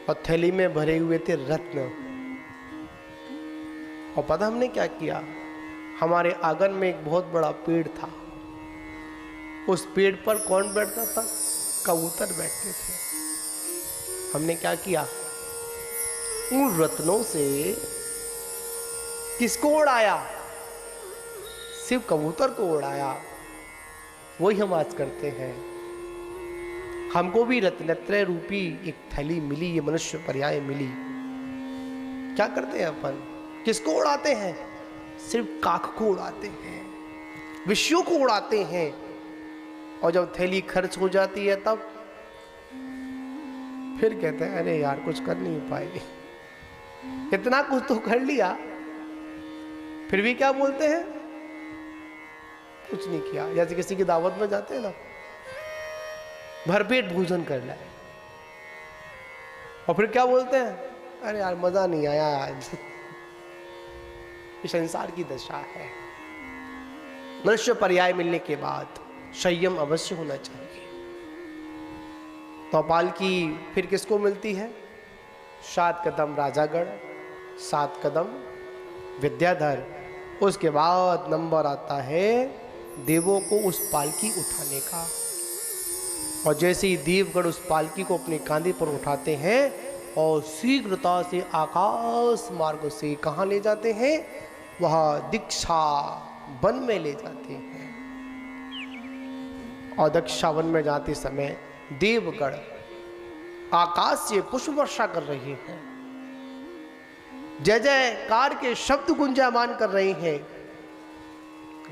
और थैली में भरे हुए थे रत्न, और पता हमने क्या किया, हमारे आंगन में एक बहुत बड़ा पेड़ था, उस पेड़ पर कौन बैठता था, कबूतर बैठते थे। हमने क्या किया, उन रत्नों से किसको उड़ाया, सिर्फ कबूतर को उड़ाया। वही हम आज करते हैं। हमको भी रत्नत्रय रूपी एक थैली मिली, ये मनुष्य पर्याय मिली। क्या करते हैं अपन, किसको उड़ाते हैं, सिर्फ काख को उड़ाते हैं, विषयों को उड़ाते हैं, और जब थैली खर्च हो जाती है तब फिर कहते हैं अरे यार कुछ कर नहीं पाए, इतना कुछ तो कर लिया, फिर भी क्या बोलते हैं, कुछ नहीं किया। जैसे किसी की दावत में जाते हैं ना, भरपेट भोजन कर लाए और फिर क्या बोलते हैं, अरे यार मजा नहीं आया आज। ये संसार की दशा है। मनुष्य पर्याय मिलने के बाद संयम अवश्य होना चाहिए। तो पालकी फिर किसको मिलती है? 7 कदम राजागढ़, 7 कदम विद्याधर। उसके बाद नंबर आता है देवों को उस पालकी उठाने का। और जैसे ही देवगढ़ उस पालकी को अपने कांधे पर उठाते हैं और शीघ्रता से आकाश मार्ग से कहाँ ले जाते हैं? वह दीक्षा वन में ले जाते हैं। और दीक्षा वन में जाते समय देवगढ़ आकाश से पुष्प वर्षा कर रहे हैं, जय जयकार के शब्द गुंजायमान कर रहे हैं,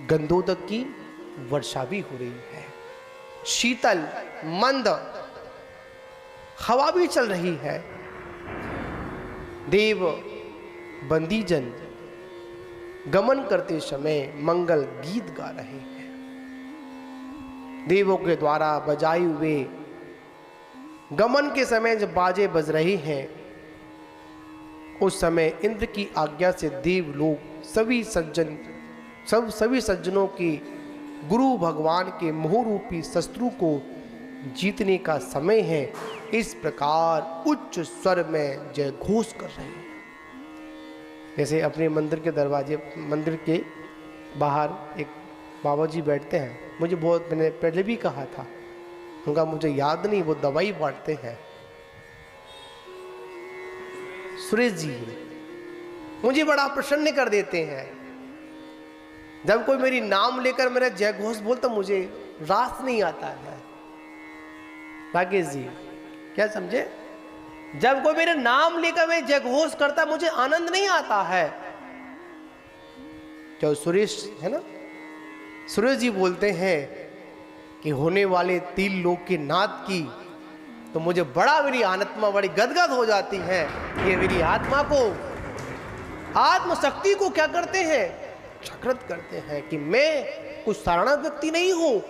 गंधोदक की वर्षा भी हो रही है, शीतल मंद हवा भी चल रही है। देव बंदीजन गमन करते समय मंगल गीत गा रहे हैं। देवों के द्वारा बजाए हुए गमन के समय जब बाजे बज रहे हैं, उस समय इंद्र की आज्ञा से देव लोग सभी सज्जनों के गुरु भगवान के मोह रूपी शत्रु को जीतने का समय है। इस प्रकार उच्च स्वर में जय घोष कर रहे हैं। जैसे अपने मंदिर के दरवाजे, मंदिर के बाहर एक बाबा जी बैठते हैं। मुझे बहुत, मैंने पहले भी कहा था, उनका मुझे याद नहीं, वो दवाई बांटते हैं, सुरेश जी, मुझे बड़ा प्रसन्न कर देते हैं। जब कोई मेरी नाम लेकर मेरा जय घोष बोलता, मुझे रास नहीं आता है। राकेश जी, क्या समझे? जब कोई मेरे नाम लेकर मैं जय घोष करता, मुझे आनंद नहीं आता है। जो सुरेश है ना, सुरेश जी बोलते हैं कि होने वाले 3 लोक के नाथ की, तो मुझे बड़ा, मेरी आत्मा बड़ी गदगद हो जाती है। ये मेरी आत्मा को, आत्मशक्ति को क्या करते हैं? जागृत करते हैं कि मैं कुछ साधारण व्यक्ति नहीं हूं,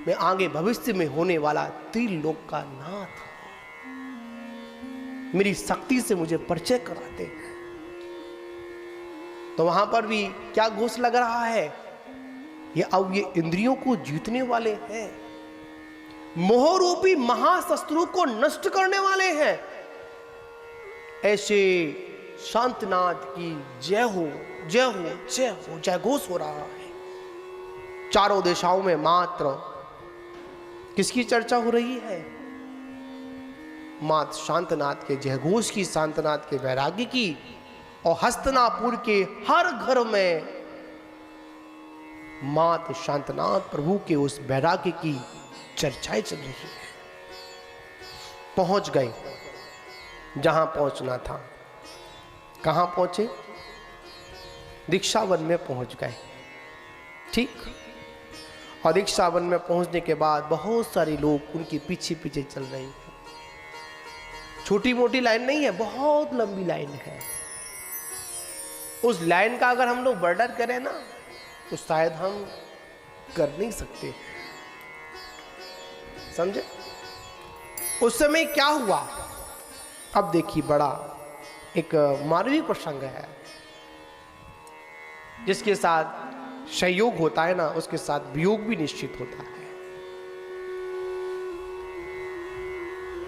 मैं आगे भविष्य में होने वाला 3 लोक का नाथ हूं। मेरी शक्ति से मुझे परिचय कराते हैं। तो वहां पर भी क्या घोष लग रहा है? अब ये इंद्रियों को जीतने वाले हैं, मोह रूपी महाशत्रु को नष्ट करने वाले हैं। ऐसे शांतनाथ की जय हो, जय हो, जय हो, जय घोष हो रहा है। चारों दिशाओं में मात्र किसकी चर्चा हो रही है? मात शांतनाथ के जय घोष की, शांतनाथ के वैराग्य की। और हस्तनापुर के हर घर में मात शांतनाथ प्रभु के उस वैराग्य की चर्चाएं चल रही है। पहुंच गए जहां पहुंचना था। कहां पहुंचे? दीक्षा वन में पहुंच गए। ठीक। और दीक्षा वन में पहुंचने के बाद बहुत सारे लोग उनके पीछे पीछे चल रहे हैं। छोटी मोटी लाइन नहीं है, बहुत लंबी लाइन है। उस लाइन का अगर हम लोग बर्डर करें ना, तो शायद हम कर नहीं सकते। समझे? उस समय क्या हुआ? अब देखिए, बड़ा एक मानवीय प्रसंग है। जिसके साथ संयोग होता है ना, उसके साथ वियोग भी निश्चित होता है।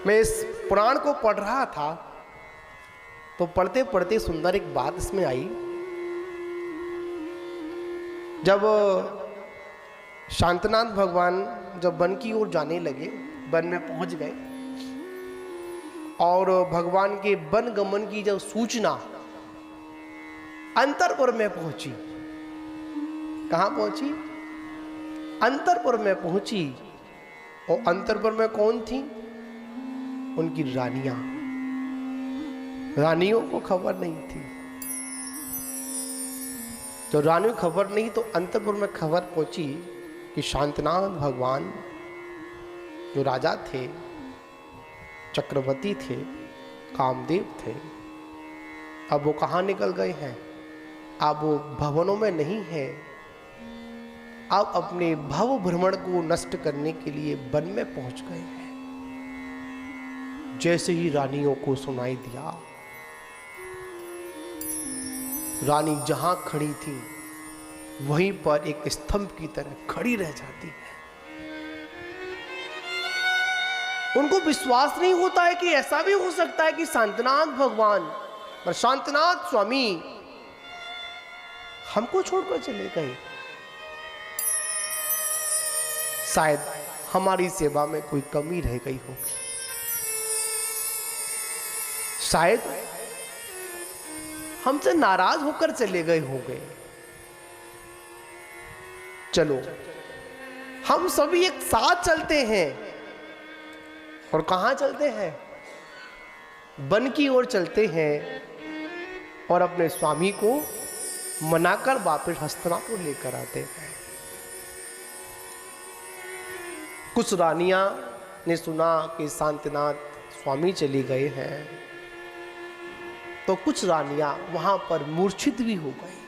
मैं इस पुराण को पढ़ रहा था, तो पढ़ते पढ़ते सुंदर एक बात इसमें आई। जब शांतनाथ भगवान जब वन की ओर जाने लगे, वन में पहुंच गए, और भगवान के वन गमन की जब सूचना अंतरपुर में पहुंची। कहां पहुंची? अंतरपुर में पहुंची। और अंतरपुर में कौन थी? उनकी रानियां। रानियों को खबर नहीं थी। तो रानियों को खबर नहीं, तो अंतरपुर में खबर पहुंची कि शांतनाथ भगवान जो राजा थे, चक्रवर्ती थे, कामदेव थे, अब वो कहाँ निकल गए हैं? अब वो भवनों में नहीं है, अब अपने भव भ्रमण को नष्ट करने के लिए वन में पहुंच गए हैं। जैसे ही रानियों को सुनाई दिया, रानी जहां खड़ी थी वहीं पर एक स्तंभ की तरह खड़ी रह जाती है। उनको विश्वास नहीं होता है कि ऐसा भी हो सकता है कि शांतनाथ भगवान और शांतनाथ स्वामी हमको छोड़कर चले गए। शायद हमारी सेवा में कोई कमी रह गई होगी, शायद हमसे नाराज होकर चले गए होंगे। चलो हम सभी एक साथ चलते हैं। और कहां चलते हैं? वन की ओर चलते हैं और अपने स्वामी को मनाकर वापस हस्तिनापुर लेकर आते हैं। कुछ रानियां ने सुना कि शांतिनाथ स्वामी चले गए हैं, तो कुछ रानियां वहां पर मूर्छित भी हो गई।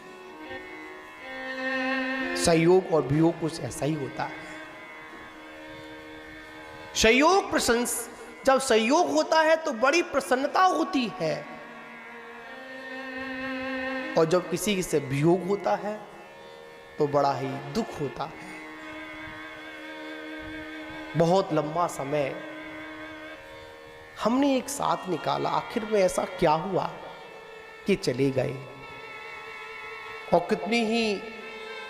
संयोग और वियोग कुछ ऐसा ही होता है। संयोग प्रशंस, जब संयोग होता है तो बड़ी प्रसन्नता होती है, और जब किसी से वियोग होता है तो बड़ा ही दुख होता है। बहुत लंबा समय हमने एक साथ निकाला, आखिर में ऐसा क्या हुआ कि चले गए। और कितनी ही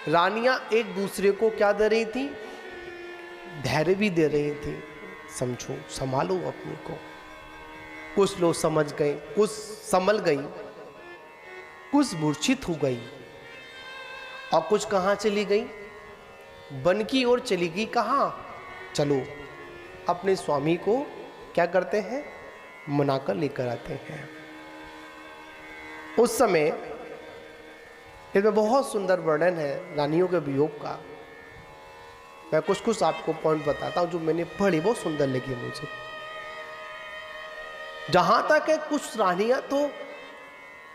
रानियां एक दूसरे को क्या दे रही थी? धैर्य भी दे रही थी, समझो, संभालो अपने को। कुछ लोग समझ गए, कुछ संभल गई, कुछ मूर्छित हो गई, और कुछ कहां चली गई? वन की ओर चली गई। कहां? चलो अपने स्वामी को क्या करते हैं? मनाकर लेकर आते हैं। उस समय इसमें बहुत सुंदर वर्णन है रानियों के वियोग का। मैं कुछ कुछ आपको पॉइंट बताता हूं जो मैंने पढ़ी, बहुत सुंदर लगी मुझे। जहां तक है, कुछ रानियां तो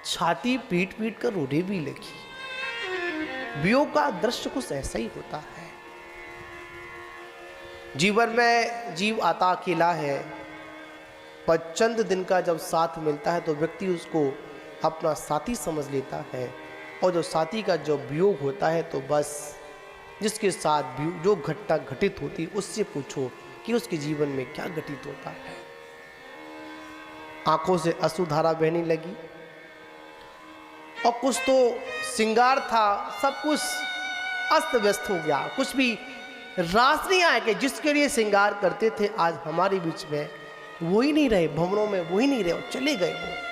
छाती पीट पीट कर रोने भी लगी। वियोग का दृश्य कुछ ऐसा ही होता है। जीवन में जीव आता अकेला है, पर चंद दिन का जब साथ मिलता है तो व्यक्ति उसको अपना साथी समझ लेता है। और जो साथी का जो वियोग होता है तो बस जिसके साथ जो घटना घटित होती उससे पूछो कि उसके जीवन में क्या घटित होता है। आंखों से अश्रुधारा बहने लगी, और कुछ तो श्रृंगार था, सब कुछ अस्त व्यस्त हो गया। कुछ भी रास नहीं आया कि जिसके लिए श्रृंगार करते थे आज हमारे बीच में वो ही नहीं रहे, भवनों में वो ही नहीं रहे, और चले गए वो।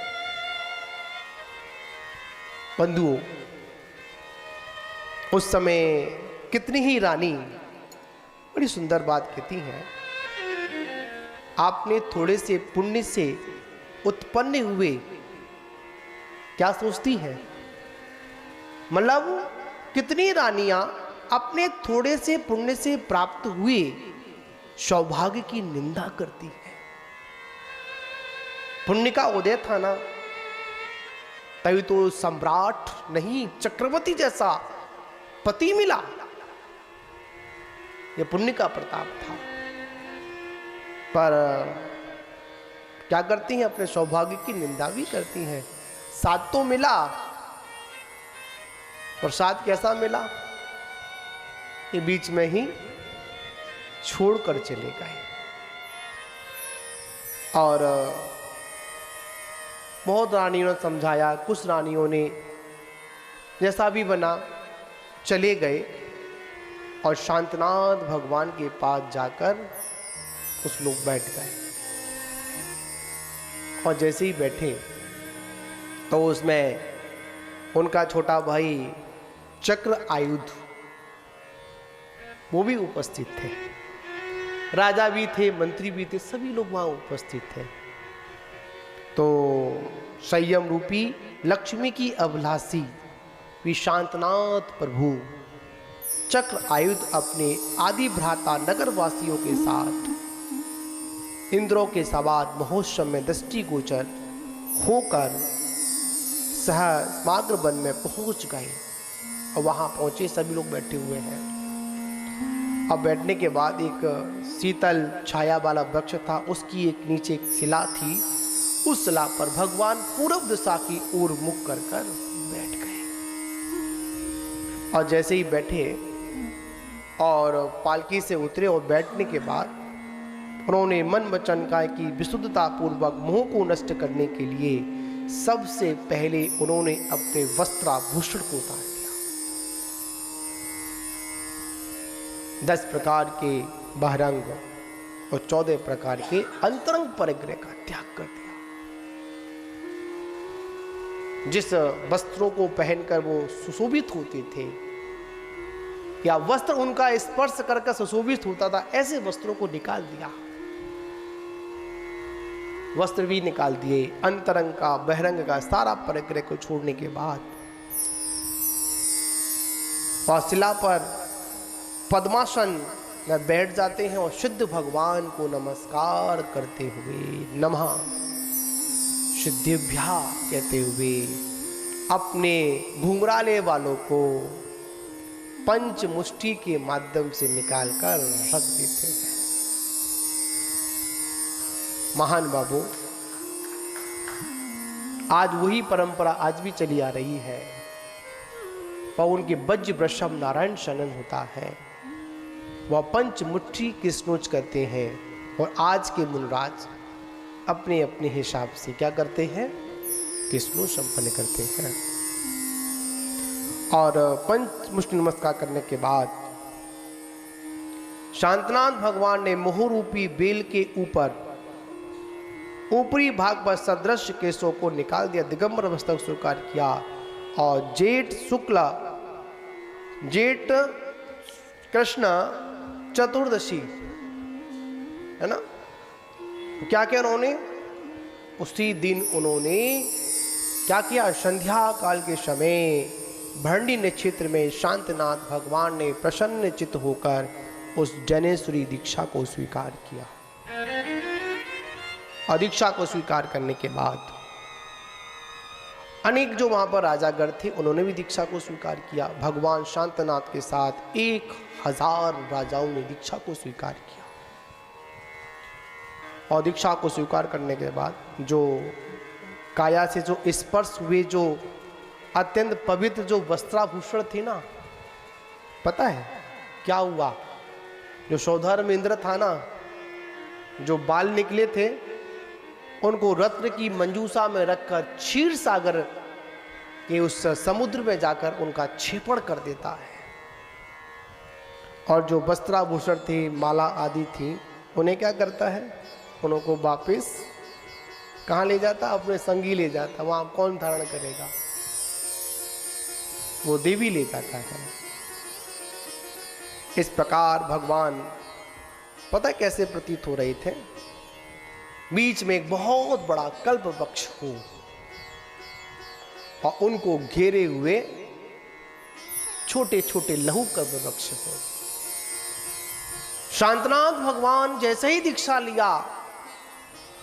बंधुओं, उस समय कितनी ही रानी बड़ी सुंदर बात कहती हैं, आपने थोड़े से पुण्य से उत्पन्न हुए, क्या सोचती है? मतलब कितनी रानियां अपने थोड़े से पुण्य से प्राप्त हुए सौभाग्य की निंदा करती है। पुण्य का उदय था ना, तभी तो सम्राट नहीं चक्रवर्ती जैसा पति मिला। यह पुण्य का प्रताप था। पर क्या करती हैं? अपने सौभाग्य की निंदा भी करती हैं। साथ तो मिला, प्रसाद कैसा मिला? ये बीच में ही छोड़कर चले गए। और बहुत रानियों ने समझाया, कुछ रानियों ने जैसा भी बना चले गए, और शांतनाथ भगवान के पास जाकर कुछ लोग बैठ गए। और जैसे ही बैठे तो उसमें उनका छोटा भाई चक्र आयुध वो भी उपस्थित थे। राजा भी थे, मंत्री भी थे, सभी लोग वहां उपस्थित थे। तो संयम रूपी लक्ष्मी की अभिलाषी शांतनाथ प्रभु चक्र आयुध अपने आदि भ्राता नगर वासियों के साथ इंद्रों के सवार महोत्सव में दृष्टिगोचर होकर सहस्माग्र वन में पहुंच गए। और वहां पहुंचे, सभी लोग बैठे हुए हैं। अब बैठने के बाद एक शीतल छाया वाला वृक्ष था, उसकी एक नीचे एक शिला थी। उस शिला पर भगवान पूर्व दिशा की ओर मुख कर बैठ गए। और जैसे ही बैठे और पालकी से उतरे और बैठने के बाद उन्होंने मन वचन काय की विशुद्धता पूर्वक मोह को नष्ट करने के लिए सबसे पहले उन्होंने अपने वस्त्राभूषण को उतार दिया। 10 प्रकार के बहिरंग और 14 प्रकार के अंतरंग परिग्रह का त्याग कर दिया। जिस वस्त्रों को पहनकर वो सुशोभित होते थे या वस्त्र उनका स्पर्श करके सुशोभित होता था, ऐसे वस्त्रों को निकाल दिया। वस्त्र भी निकाल दिए। अंतरंग का बहिरंग का सारा परिग्रह को छोड़ने के बाद शिला पर पद्मासन में बैठ जाते हैं और शुद्ध भगवान को नमस्कार करते हुए नमः सिद्धिभ्या कहते हुए अपने घुंघराले वालों को पंच मुष्टि के माध्यम से निकालकर रख देते हैं। महान बाबू, आज वही परंपरा आज भी चली आ रही है। पवन के वज्र वृषभ नारायण शनन होता है, वह पंच मुट्ठी कृष्णोच करते हैं। और आज के मुनराज अपने अपने हिसाब से क्या करते हैं, कृष्णो संपन्न करते हैं। और पंच मुष्टि नमस्कार करने के बाद शांतनाथ भगवान ने मोह रूपी बेल के ऊपर ऊपरी भाग पर सदृश केशों को निकाल दिया, दिगंबर अवस्था को स्वीकार किया। और जेठ कृष्ण चतुर्दशी है ना, क्या किया उन्होंने, उसी दिन उन्होंने क्या किया, संध्या काल के समय भरणी नक्षत्र में शांतनाथ भगवान ने प्रसन्न चित्त होकर उस जैनेश्वरी दीक्षा को स्वीकार किया। और दीक्षा को स्वीकार करने के बाद अनेक जो वहां पर राजागण थे उन्होंने भी दीक्षा को स्वीकार किया। भगवान शांतनाथ के साथ 1000 राजाओं ने दीक्षा को स्वीकार किया। और दीक्षा को स्वीकार करने के बाद जो काया से जो स्पर्श हुए, जो अत्यंत पवित्र जो वस्त्राभूषण थे ना, पता है क्या हुआ, जो सौधर्म इंद्र था ना, जो बाल निकले थे उनको रत्न की मंजूषा में रखकर क्षीर सागर के उस समुद्र में जाकर उनका क्षेपण कर देता है। और जो वस्त्राभूषण थे, माला आदि थी, उन्हें क्या करता है, उनको वापस कहाँ ले जाता, अपने संगी ले जाता। वहां कौन धारण करेगा, वो देवी ले जाता है। इस प्रकार भगवान पता कैसे प्रतीत हो रहे थे, बीच में एक बहुत बड़ा कल्प वृक्ष हो और उनको घेरे हुए छोटे छोटे लघु कल्प वृक्ष हो। शांतनाथ भगवान जैसे ही दीक्षा लिया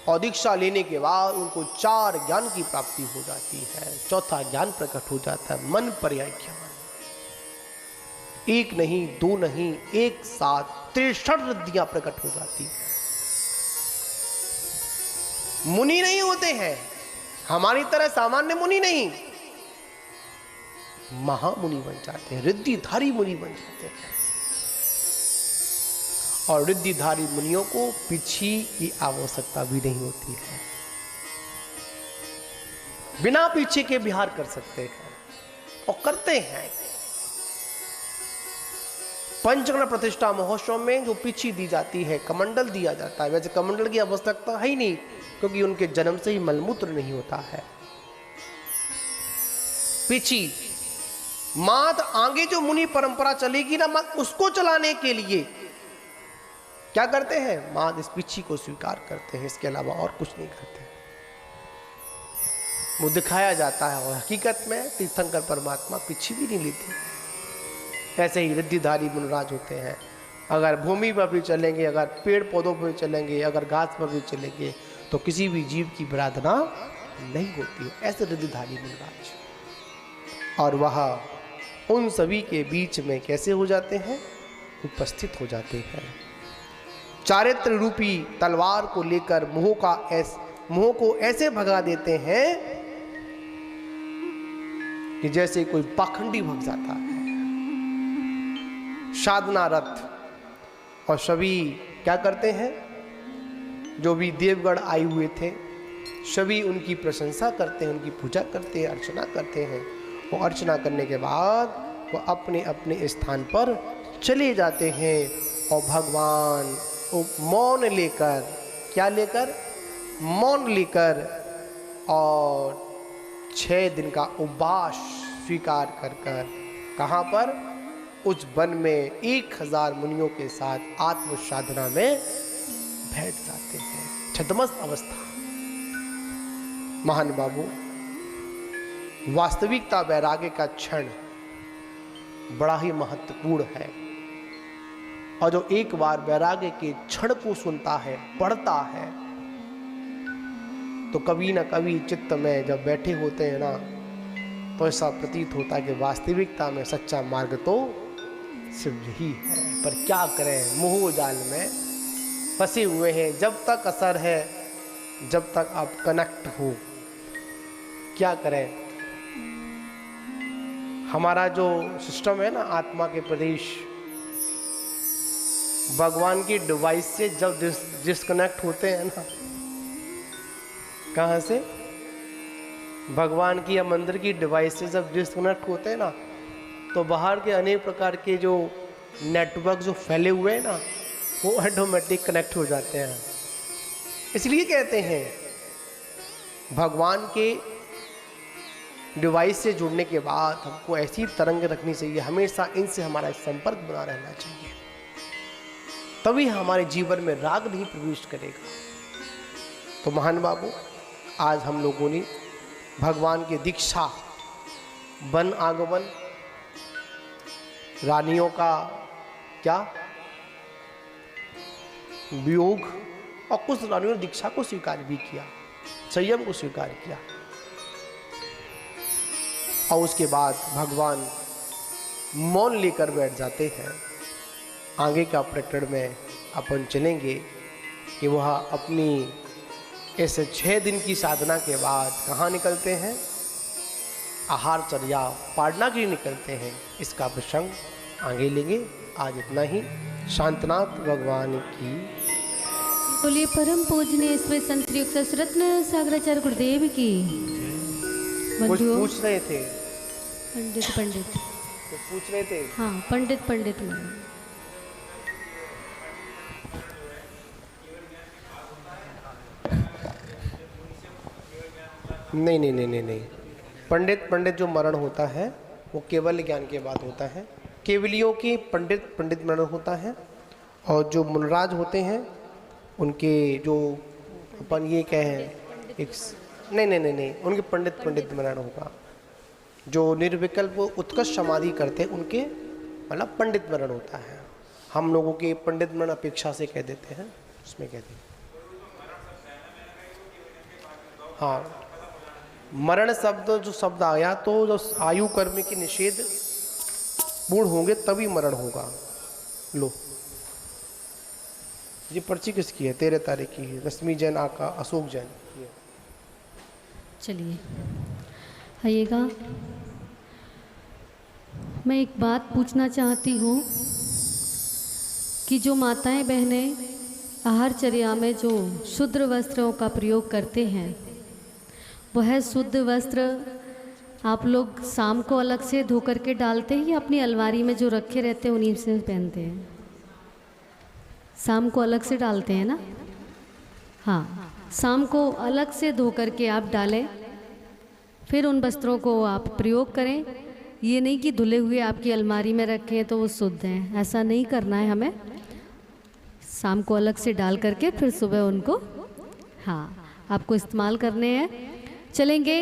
और दीक्षा लेने के बाद उनको 4 ज्ञान की प्राप्ति हो जाती है। चौथा ज्ञान प्रकट हो जाता है, मन पर्याय ज्ञान। 1 नहीं 2 नहीं, एक साथ 63 रिद्धियां प्रकट हो जाती है। मुनि नहीं होते हैं, हमारी तरह सामान्य मुनि नहीं, महामुनि बन जाते हैं, रिद्धिधारी मुनि बन जाते हैं। और रिद्धिधारी मुनियों को पीछे की आवश्यकता भी नहीं होती है, बिना पीछे के विहार कर सकते हैं और करते हैं। पंचगण प्रतिष्ठा महोत्सव में जो पीछे दी जाती है, कमंडल दिया जाता है, वैसे कमंडल की आवश्यकता है ही नहीं, क्योंकि उनके जन्म से ही मलमूत्र नहीं होता है। पीछी मात आगे जो मुनि परंपरा चलेगी ना, मात उसको चलाने के लिए क्या करते हैं, मात इस पीछी को स्वीकार करते हैं, इसके अलावा और कुछ नहीं करते। वो दिखाया जाता है और हकीकत में तीर्थंकर परमात्मा पीछी भी नहीं लेते। ऐसे ही रिद्धिधारी मुनिराज होते हैं। अगर भूमि पर भी चलेंगे, अगर पेड़ पौधों पर भी चलेंगे, अगर घास पर भी चलेंगे, तो किसी भी जीव की विराधना नहीं होती है। ऐसे रिद्धिधारी मुनिराज, और वह उन सभी के बीच में कैसे हो जाते हैं, उपस्थित हो जाते हैं। चारित्र रूपी तलवार को लेकर मोह को ऐसे भगा देते हैं कि जैसे कोई पाखंडी भग जाता है। साधना रथ और सभी क्या करते हैं, जो भी देवगण आए हुए थे सभी उनकी प्रशंसा करते हैं, उनकी पूजा करते हैं, अर्चना करते हैं। और अर्चना करने के बाद वो अपने अपने स्थान पर चले जाते हैं और भगवान मौन लेकर, क्या लेकर, मौन लेकर और 6 दिन का उपवास स्वीकार कर कर कहाँ पर, उस वन में 1000 मुनियों के साथ आत्म साधना में बैठ जाते हैं। छद्मस्त अवस्था। महान बाबू, वास्तविकता वैराग्य का क्षण बड़ा ही महत्वपूर्ण है, और जो एक बार वैराग्य के क्षण को सुनता है, पढ़ता है, तो कभी ना कभी चित्त में जब बैठे होते हैं ना, तो ऐसा प्रतीत होता है कि वास्तविकता में सच्चा मार्ग तो सिर्फ यही है। पर क्या करें, मोह जाल में फंसे हुए हैं। जब तक असर है, जब तक आप कनेक्ट हो, क्या करें। हमारा जो सिस्टम है ना आत्मा के प्रदेश, भगवान की डिवाइस से जब डिस्कनेक्ट होते हैं ना, कहाँ से, भगवान की या मंदिर की डिवाइस से जब डिस्कनेक्ट होते हैं ना, तो बाहर के अनेक प्रकार के जो नेटवर्क जो फैले हुए हैं ना, वो ऑटोमेटिक कनेक्ट हो जाते हैं। इसलिए कहते हैं भगवान के डिवाइस से जुड़ने के बाद हमको ऐसी तरंग रखनी चाहिए, हमेशा इनसे हमारा संपर्क बना रहना चाहिए, तभी हमारे जीवन में राग नहीं प्रवेश करेगा। तो महान बाबू, आज हम लोगों ने भगवान की दीक्षा, वन आगमन, रानियों का क्या वियोग, और कुछ रानियों ने दीक्षा को स्वीकार भी किया, संयम को स्वीकार किया। और उसके बाद भगवान मौन लेकर बैठ जाते हैं। आगे का प्रकरण में अपन चलेंगे कि वह अपनी ऐसे 6 दिन की साधना के बाद कहाँ निकलते हैं, आहारचर्या पाड़ना के लिए निकलते हैं। इसका प्रसंग आगे लेंगे। आज इतना ही। शांतनाथ भगवान की बोलिए। परम पूजनीय इसमें संतयुक्त रत्न सागराचार्य गुरुदेव की। कुछ बंधुओं, पूछ रहे थे, पंडित कुछ पूछ रहे थे। हाँ, पंडित नहीं। पंडित जो मरण होता है वो केवल ज्ञान के बाद होता है। केवलियों की पंडित मरण होता है, और जो मुनराज होते हैं उनके जो अपन ये कहें एक नहीं उनके पंडित मरण होगा। जो निर्विकल्प उत्कृष्ट समाधि करते हैं उनके मतलब पंडित मरण होता है। हम लोगों के पंडित मरण अपेक्षा से कह देते हैं, उसमें कहते हैं। हाँ, मरण शब्द जो शब्द आया तो जो आयु कर्म के निषेध पूर्ण होंगे तभी मरण होगा। लो, ये पर्ची किसकी है? 13 तारीख की है। रश्मि जैन, आका अशोक जैन की है। चलिए आइएगा। मैं एक बात पूछना चाहती हूँ कि जो माताएं बहनें आहारचर्या में जो शुद्ध वस्त्रों का प्रयोग करते हैं, वह शुद्ध वस्त्र आप लोग शाम को अलग से धो करके डालते हैं या अपनी अलमारी में जो रखे रहते हैं उन्हीं से पहनते हैं? शाम को अलग से डालते हैं ना? हाँ, शाम को अलग से धो करके आप डालें, फिर उन वस्त्रों को आप प्रयोग करें। ये नहीं कि धुले हुए आपकी अलमारी में रखें तो वो शुद्ध हैं, ऐसा नहीं करना है हमें। शाम को अलग से डाल करके फिर सुबह उनको आपको इस्तेमाल करने हैं। चलेंगे,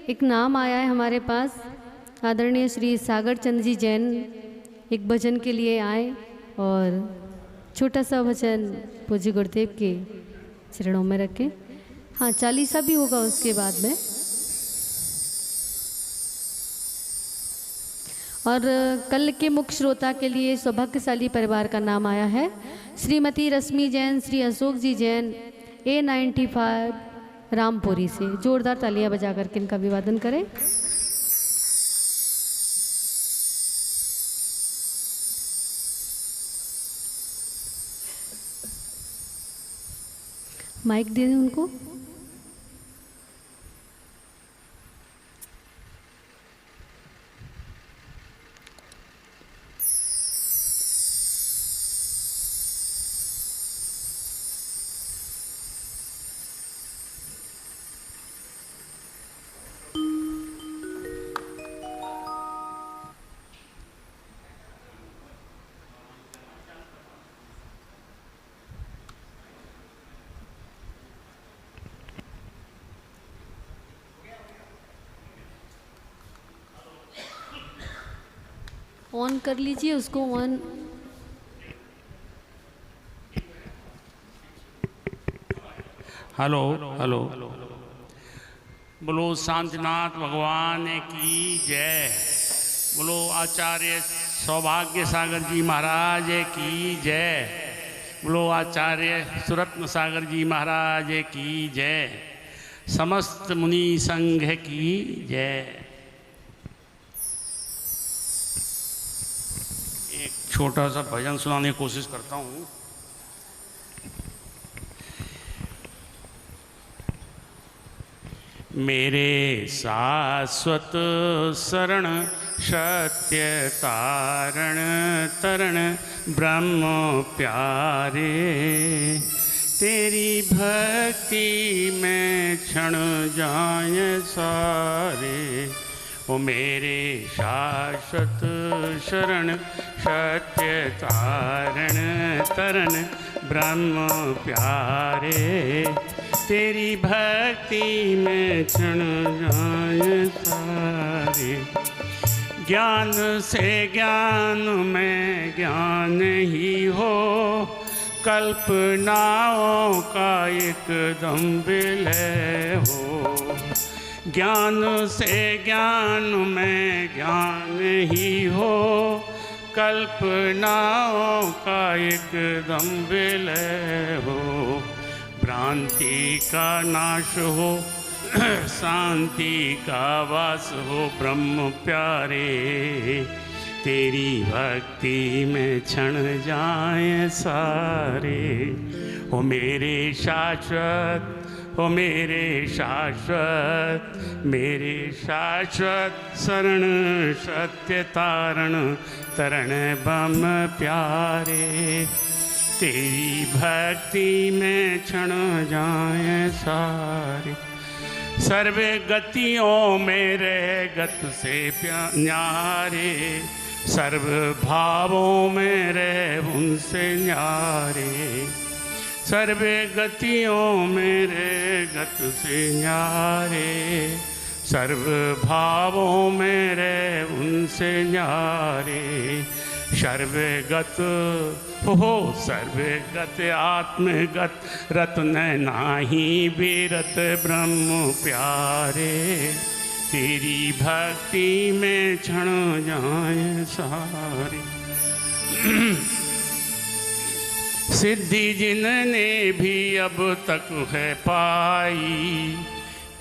एक नाम आया है हमारे पास, आदरणीय श्री सागर चंद जी जैन एक भजन के लिए आए, और छोटा सा भजन पूज्य गुरुदेव के चरणों में रखें। हाँ, चालीसा भी होगा उसके बाद में। और कल के मुख्य श्रोता के लिए सौभाग्यशाली परिवार का नाम आया है श्रीमती रश्मि जैन, श्री अशोक जी जैन, A95 रामपुरी से। जोरदार तालियां बजा करके इनका अभिवादन करें। माइक दे दें उनको। ऑन कर लीजिए उसको, ऑन। हेलो हेलो, बोलो शांतिनाथ भगवान की जय। बोलो आचार्य सौभाग्य सागर जी महाराज की जय। बोलो आचार्य सुरत्न सागर जी महाराज की जय। समस्त मुनि संघ की जय। एक छोटा सा भजन सुनाने की कोशिश करता हूँ। मेरे शाश्वत शरण सत्य तारण तरण ब्रह्म प्यारे, तेरी भक्ति में क्षण जाए सारे। ओ मेरे शाश्वत शरण सत्य तारण तरण ब्रह्म प्यारे, तेरी भक्ति में क्षण जाए सारे। ज्ञान से ज्ञान में ज्ञान ही हो, कल्पनाओं का एकदम विलय हो। ज्ञान से ज्ञान में ज्ञान ही हो, कल्पनाओं का एकदम विलय हो। भ्रांति का नाश हो, शांति का वास हो ब्रह्म प्यारे, तेरी भक्ति में क्षण जाए सारे। ओ मेरे शाश्वत, ओ मेरे शाश्वत, मेरे शाश्वत शरण सत्य तारण तरण ब्रह्म प्यारे, तेरी भक्ति में क्षण जाए सारे। सर्वे गतियों में रह गत से न्यारे, सर्व भावों में रह उनसे न्यारे। सर्वे गतियों में रह गत से न्यारे, सर्व भावों में रह उनसे न्यारे। सर्वगत हो सर्वगत आत्मगत रत्न नाही विरत ब्रह्म प्यारे, तेरी भक्ति में क्षण जाए सारे। सिद्धि जिनने भी अब तक है पाई,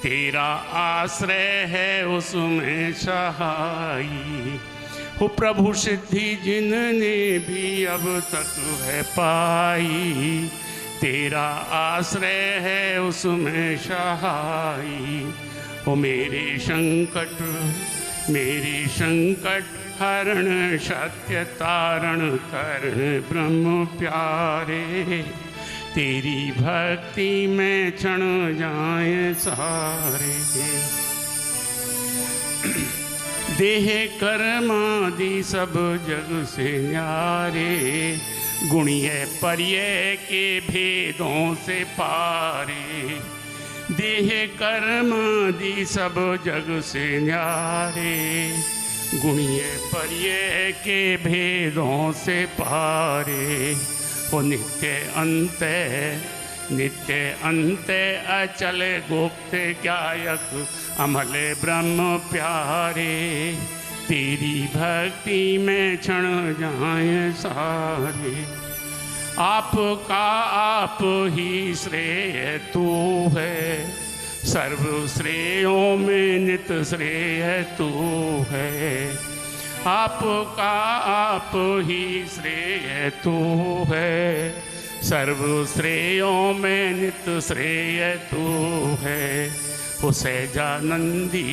तेरा आश्रय है उसमें सहाई। हो प्रभु सिद्धि जिनने भी अब तक है पाई, तेरा आश्रय है उसमें सहाई। हो मेरे संकट हरण सत्य तारण करण ब्रह्म प्यारे, तेरी भक्ति में क्षण जाए सारे। देह कर्मादि सब जग से न्यारे, गुणिय पर्य के भेदों से पारे। देह कर्मादि सब जग से न्यारे, गुणिय पर्य के भेदों से पारे। वो नित्य अंत अचल गुप्त गायक अमल ब्रह्म प्यारे, तेरी भक्ति में क्षण जाए सारे। आपका आप ही श्रेय तू है, सर्व श्रेयों में नित श्रेय तू है। आपका आप ही श्रेय तू है, सर्व श्रेयों में नित श्रेय तू है। ओ सहजानंदी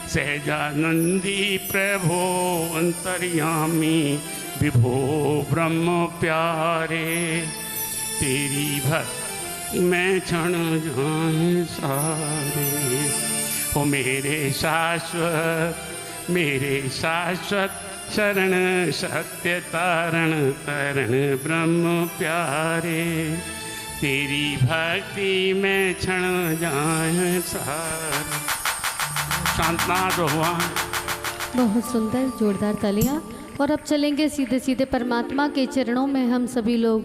सहजानंदी प्रभो अंतर्यामी विभो ब्रह्म प्यारे। तेरी भक्ति में क्षण जाए सारे। ओ मेरे शाश्वत शरण सत्य तारण तरण ब्रह्म प्यारे। तेरी भक्ति में क्षण जाए सारे। शांतनाथ भगवान। बहुत सुंदर, जोरदार तालियां। और अब चलेंगे सीधे सीधे परमात्मा के चरणों में। हम सभी लोग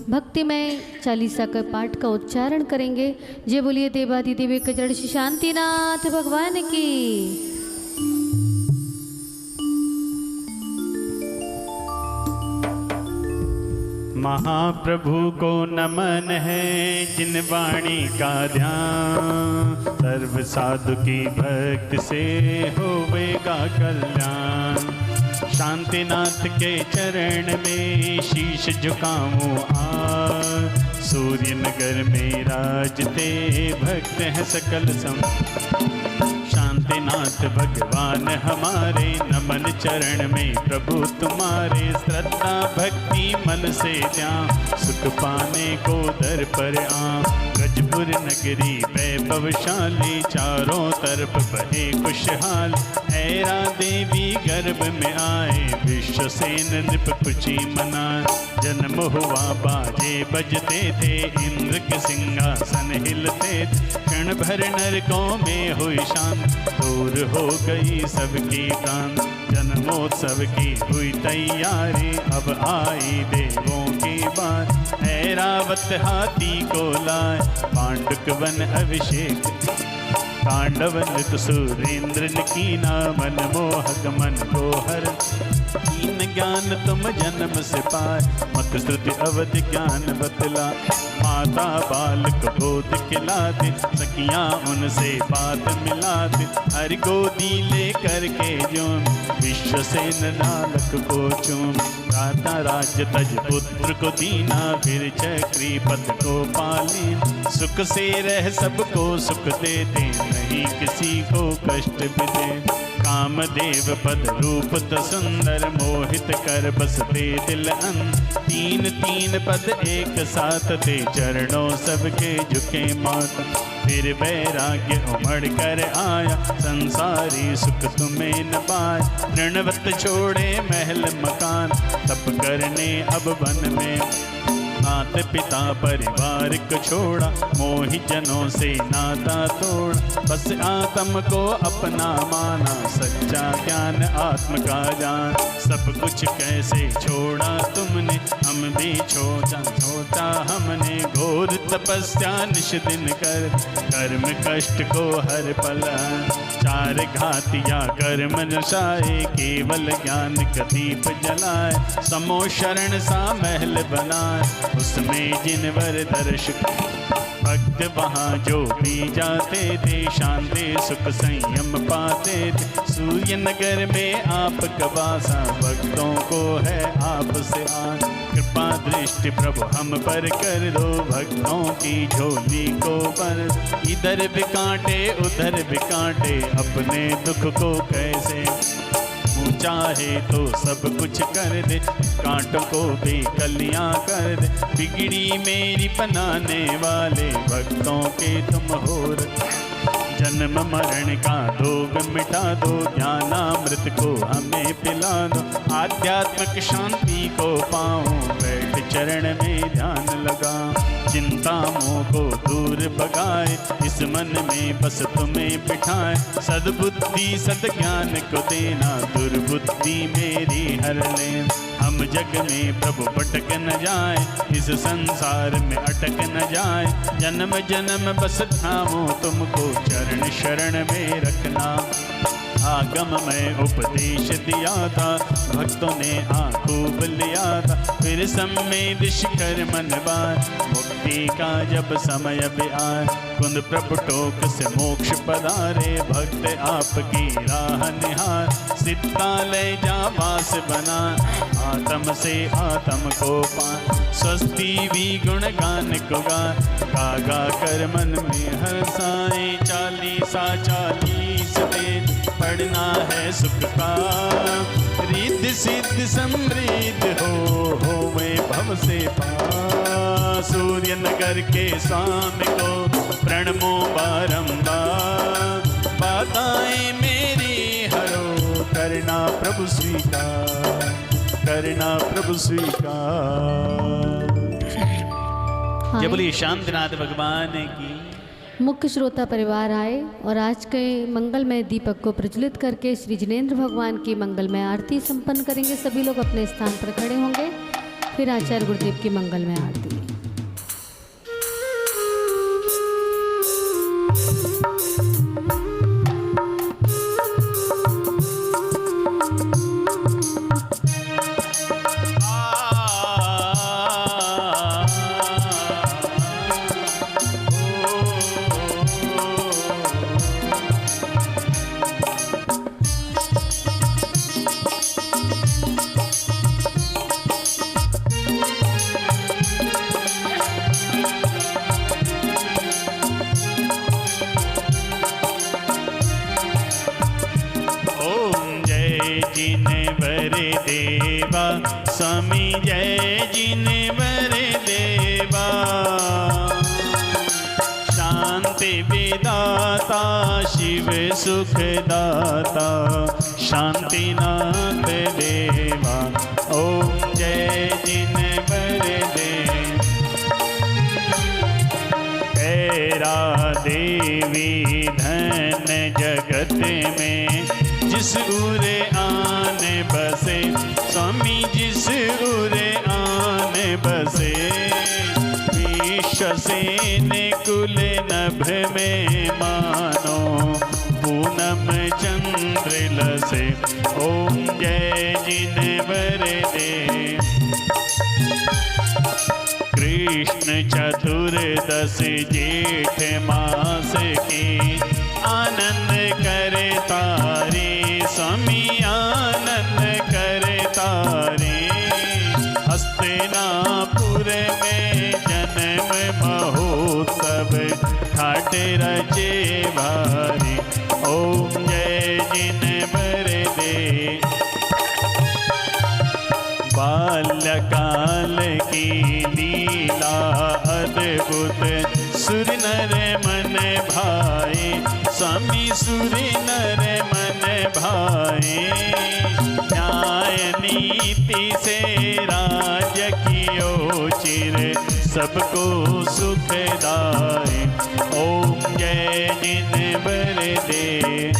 भक्तिमय चालीसा का पाठ का उच्चारण करेंगे। जय बोलिए देवाधिदेव एक जड़ श्री शांतिनाथ भगवान की। महाप्रभु को नमन है जिन वाणी का ध्यान, सर्व साधु की भक्ति से होवेगा कल्याण। शांतिनाथ के चरण में शीश झुकाऊं आज, सूर्य नगर में राजते भक्त हैं सकल सम। शांतिनाथ भगवान हमारे नमन चरण में प्रभु तुम्हारे। श्रद्धा भक्ति मन से ध्यान, सुख पाने को दर पर आ। ब्रजपुर नगरी वैभवशाली, चारों तरफ बहे खुशहाल। ऐरा देवी गर्भ में आए, विश्वसेन नृप खुशी मनाए। जन्म हुआ बाजे बजते थे, इंद्र के सिंहासन हिलते थे। क्षण भर नरकों में हुई शांति, दूर हो गई सबकी प्राण। जन्मोत्सव की हुई तैयारी, अब आई देवों की बात। ऐरावत हाथी को लाए, पांडुक वन अभिषेक। तांडव नृत्य सुरेंद्र ने कीना, मनमोहक मन को हर। दीन ज्ञान तुम जन्म से पाए, मत श्रुति अवधि ज्ञान बतला। माता बालक बोध खिलाते, सखियां उनसे बात मिलाते। हर गोदी ले करके जोन, विश्वसेन नालक को चूम। राता राज्य तज पुत्र को दीना, फिर चक्री पद को पाले। सुख से रह सबको सुख देते, नहीं किसी को कष्ट भी दे। कामदेव पद रूप तो सुंदर, मोहित कर बसते दिल अन। तीन तीन पद एक साथ थे, चरणों सबके झुके माता। फिर वैराग्य उमड़ कर आया, संसारी सुख तुम्हें न पाए। ऋणवत छोड़े महल मकान, तप करने अब वन में। माता पिता परिवार को छोड़ा, मोहि जनों से नाता तोड़ा। बस आत्म को अपना माना, सच्चा ज्ञान आत्म का जान। सब कुछ कैसे छोड़ा तुमने, हम भी सोचा हमने। घोर तपस्या निश दिन कर, कर्म कष्ट को हर पल। चार घातिया कर्म नशाए, केवल ज्ञान का दीप जलाए। समो शरण सा महल बनाए, उसमें जिनवर दर्श। भक्त वहाँ जो भी जाते थे, शांति सुख संयम पाते थे। सूर्य नगर में आप कबासा, भक्तों को है आपसे आन। कृपा दृष्टि प्रभु हम पर कर दो, भक्तों की झोली को पर। इधर भी कांटे उधर भी कांटे, अपने दुख को कैसे। चाहे तो सब कुछ कर दे, कांटों को भी कलियां कर दे। बिगड़ी मेरी बनाने वाले, भक्तों के तुम हो। जन्म मरण का दोग मिटा दो, ज्ञानामृत को हमें पिला दो। आध्यात्मिक शांति को पाऊं, बैठ चरण में ध्यान लगा। चिंता मोह को दूर भगाए, इस मन में बस तुम्हें बिठाए। सद्बुद्धि सद्ज्ञान को देना, दुर्बुद्धि मेरी हर ले। हम जग में प्रभु भटक न जाए, इस संसार में अटक न जाए। जन्म जन्म बस थामो तुमको, चरण शरण में रखना। आगम में उपदेश दिया था, भक्तों ने खूब लिया था। फिर सम्मेद शिखर मन बार, मुक्ति का जब समय भी आए। कुंद प्रभु टोक से मोक्ष पधारे, भक्त आपकी राह निहार। सिद्धालय जा वास बना, आत्म से आत्म को पा। स्वस्ति भी गुण गान को गा गा कर मन में हर्षाए। 40 वेद पढ़ना है सुख का, रिद्ध सिद्ध समृद्ध हो वे भव से पार। सूर्य नगर के स्वामी को प्रणमो बारंबार, बाधाएं मेरी हरो करना प्रभु स्वीकार, करना प्रभु स्वीकार। जय बोलिए शांतिनाथ भगवान की। मुख्य श्रोता परिवार आए और आज के मंगलमय दीपक को प्रज्वलित करके श्री जिनेंद्र भगवान की मंगलमय आरती संपन्न करेंगे। सभी लोग अपने स्थान पर खड़े होंगे, फिर आचार्य गुरुदेव की मंगलमय आरती। देवा स्वामी जय जिनेवर देवा। शांति विदाता शिव सुखदाता शांतिनाथ देवा। ओम जय जिनेवर देव। तेरा देवी धन जगत में जिस उरे आने बसे स्वामी जिस उरे आने बसे। विश्वसेन कुल नभ में मानो पूनम चंद्र लसे। ओम जय जिनेवर देव। कृष्ण चतुर्दशी जेठ मास की आनंद करे तारे स्वामी आनंद करे तारे। हस्तिनापुर में जन्म महोत्सव ठाट रचे भारी। ओम जय जिनेवर देव। बाल्यकाल की लीला अद्भुत सुर नर मन भाए स्वामी सुर नर मन भाए। न्याय नीति से राज कियो चिर सबको सुखदाय। ओम जय जिनेवर देव।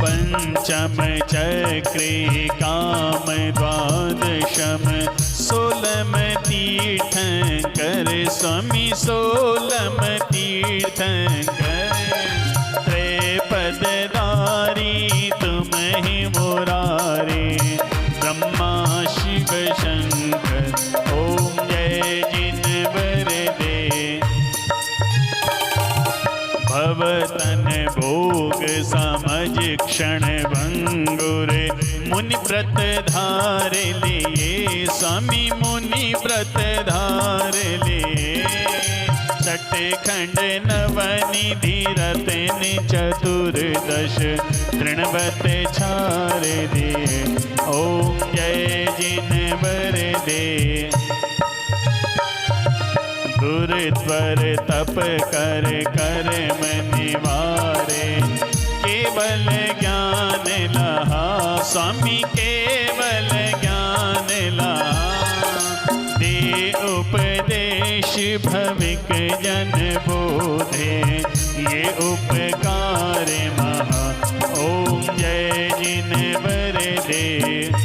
पंचम चक्री काम द्वादशम 16 तीर्थंकर स्वामी 16 तीर्थंकर। त्रैपदधारी तुम ही मुरारी ब्रह्मा शिव शंकर। ओम जय जिनेवर देव। भवतन भोग समझ क्षण भंगुर मुनि व्रत धार लिए स्वामी मुनि व्रत धार लिए। सट खंड नवनिधि रतन चतुर्दश तृणवत छार दिए। ओम जय जिनेवर देव। दुर्ध्वर तप कर कर मन निवारे केवल ज्ञान लहा स्वामी केवल ज्ञान लहा। दे उपदेश भविक जन बोधे ये उपकार महा। ओम जय जिनेवर देव।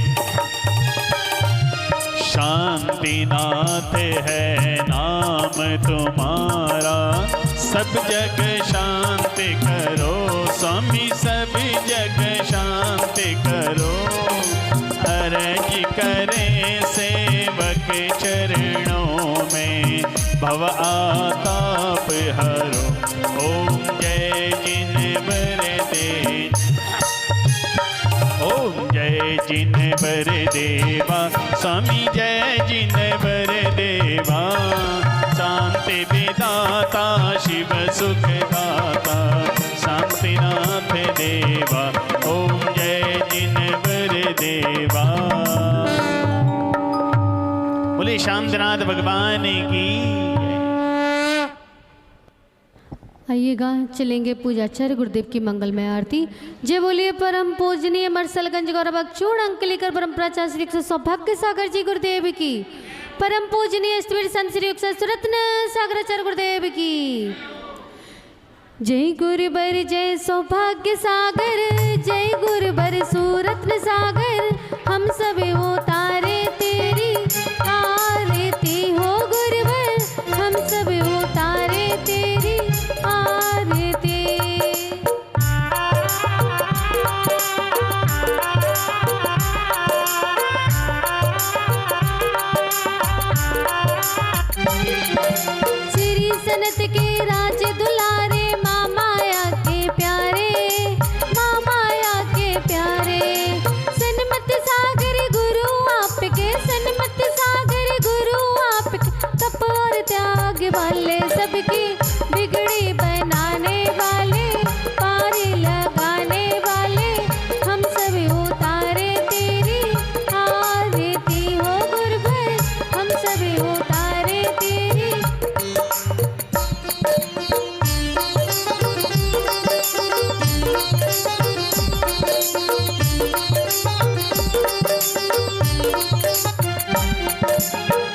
शांतिनाथ है नाम तुम्हारा सब जग शांति करो स्वामी सब जग शांति करो, अर्ज करे सेवक चरणों में, भव आताप हरो। ओम जय जिन बर दे, ओम जय जिन बर देवा, स्वामी जय जिन बर देवा, शांति विदाता शिव सुखदाता, शांतिनाथ देवा, ओम जय जिन बर देवा। बोले शांतिनाथ भगवान की। आइएगा चलेंगे पूजाचार्य गुरुदेव की मंगलमय आरती। जय बोलिए परम पूजनीय मरसलगंज गौरव चूड़ अंकलिकर परम प्राचार्य श्री सौभाग्य सागर जी गुरुदेव की, परम पूजनीय स्थिर संत श्री सुरत्न सागराचार्य गुरुदेव की। जय गुरुबर जय सौभाग्य सागर, जय गुरुबर सुरत्न सागर, हम सब उतारे तेरी आरती हो गुरुबर, हम सब उतारे तेरी आरती। श्री सनत के राज दुलारे, माँ माया के प्यारे, माँ माया के प्यारे, सन्मत सागर गुरु आपके, सन्मत सागर गुरु आपके, तप और त्याग वाले सबकी बिगड़ी बनाने वाले, पारी लगाने वाले, हम सब उतारे तेरी आरती हो गुरुवर, हम सब उतारे तेरी।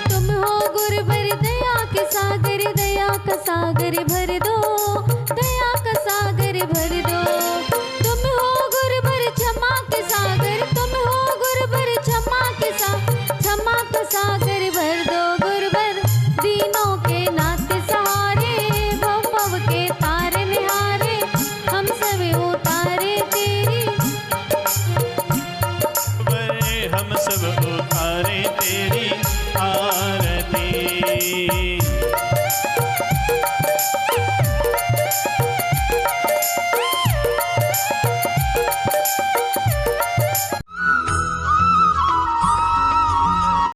तुम हो गुरुवर दया के सागर, दया का सागर भर दो, दया का सागर भर दो। तुम हो गुरुवर क्षमा के सागर, तुम हो गुरुवर क्षमा के क्षमा का सागर भर दो गुरुवर। दीनों के नाथ सहारे, भव भव के तारे निहारे, हम सब उतारे तेरी। हम सब उतारे तेरी आरती।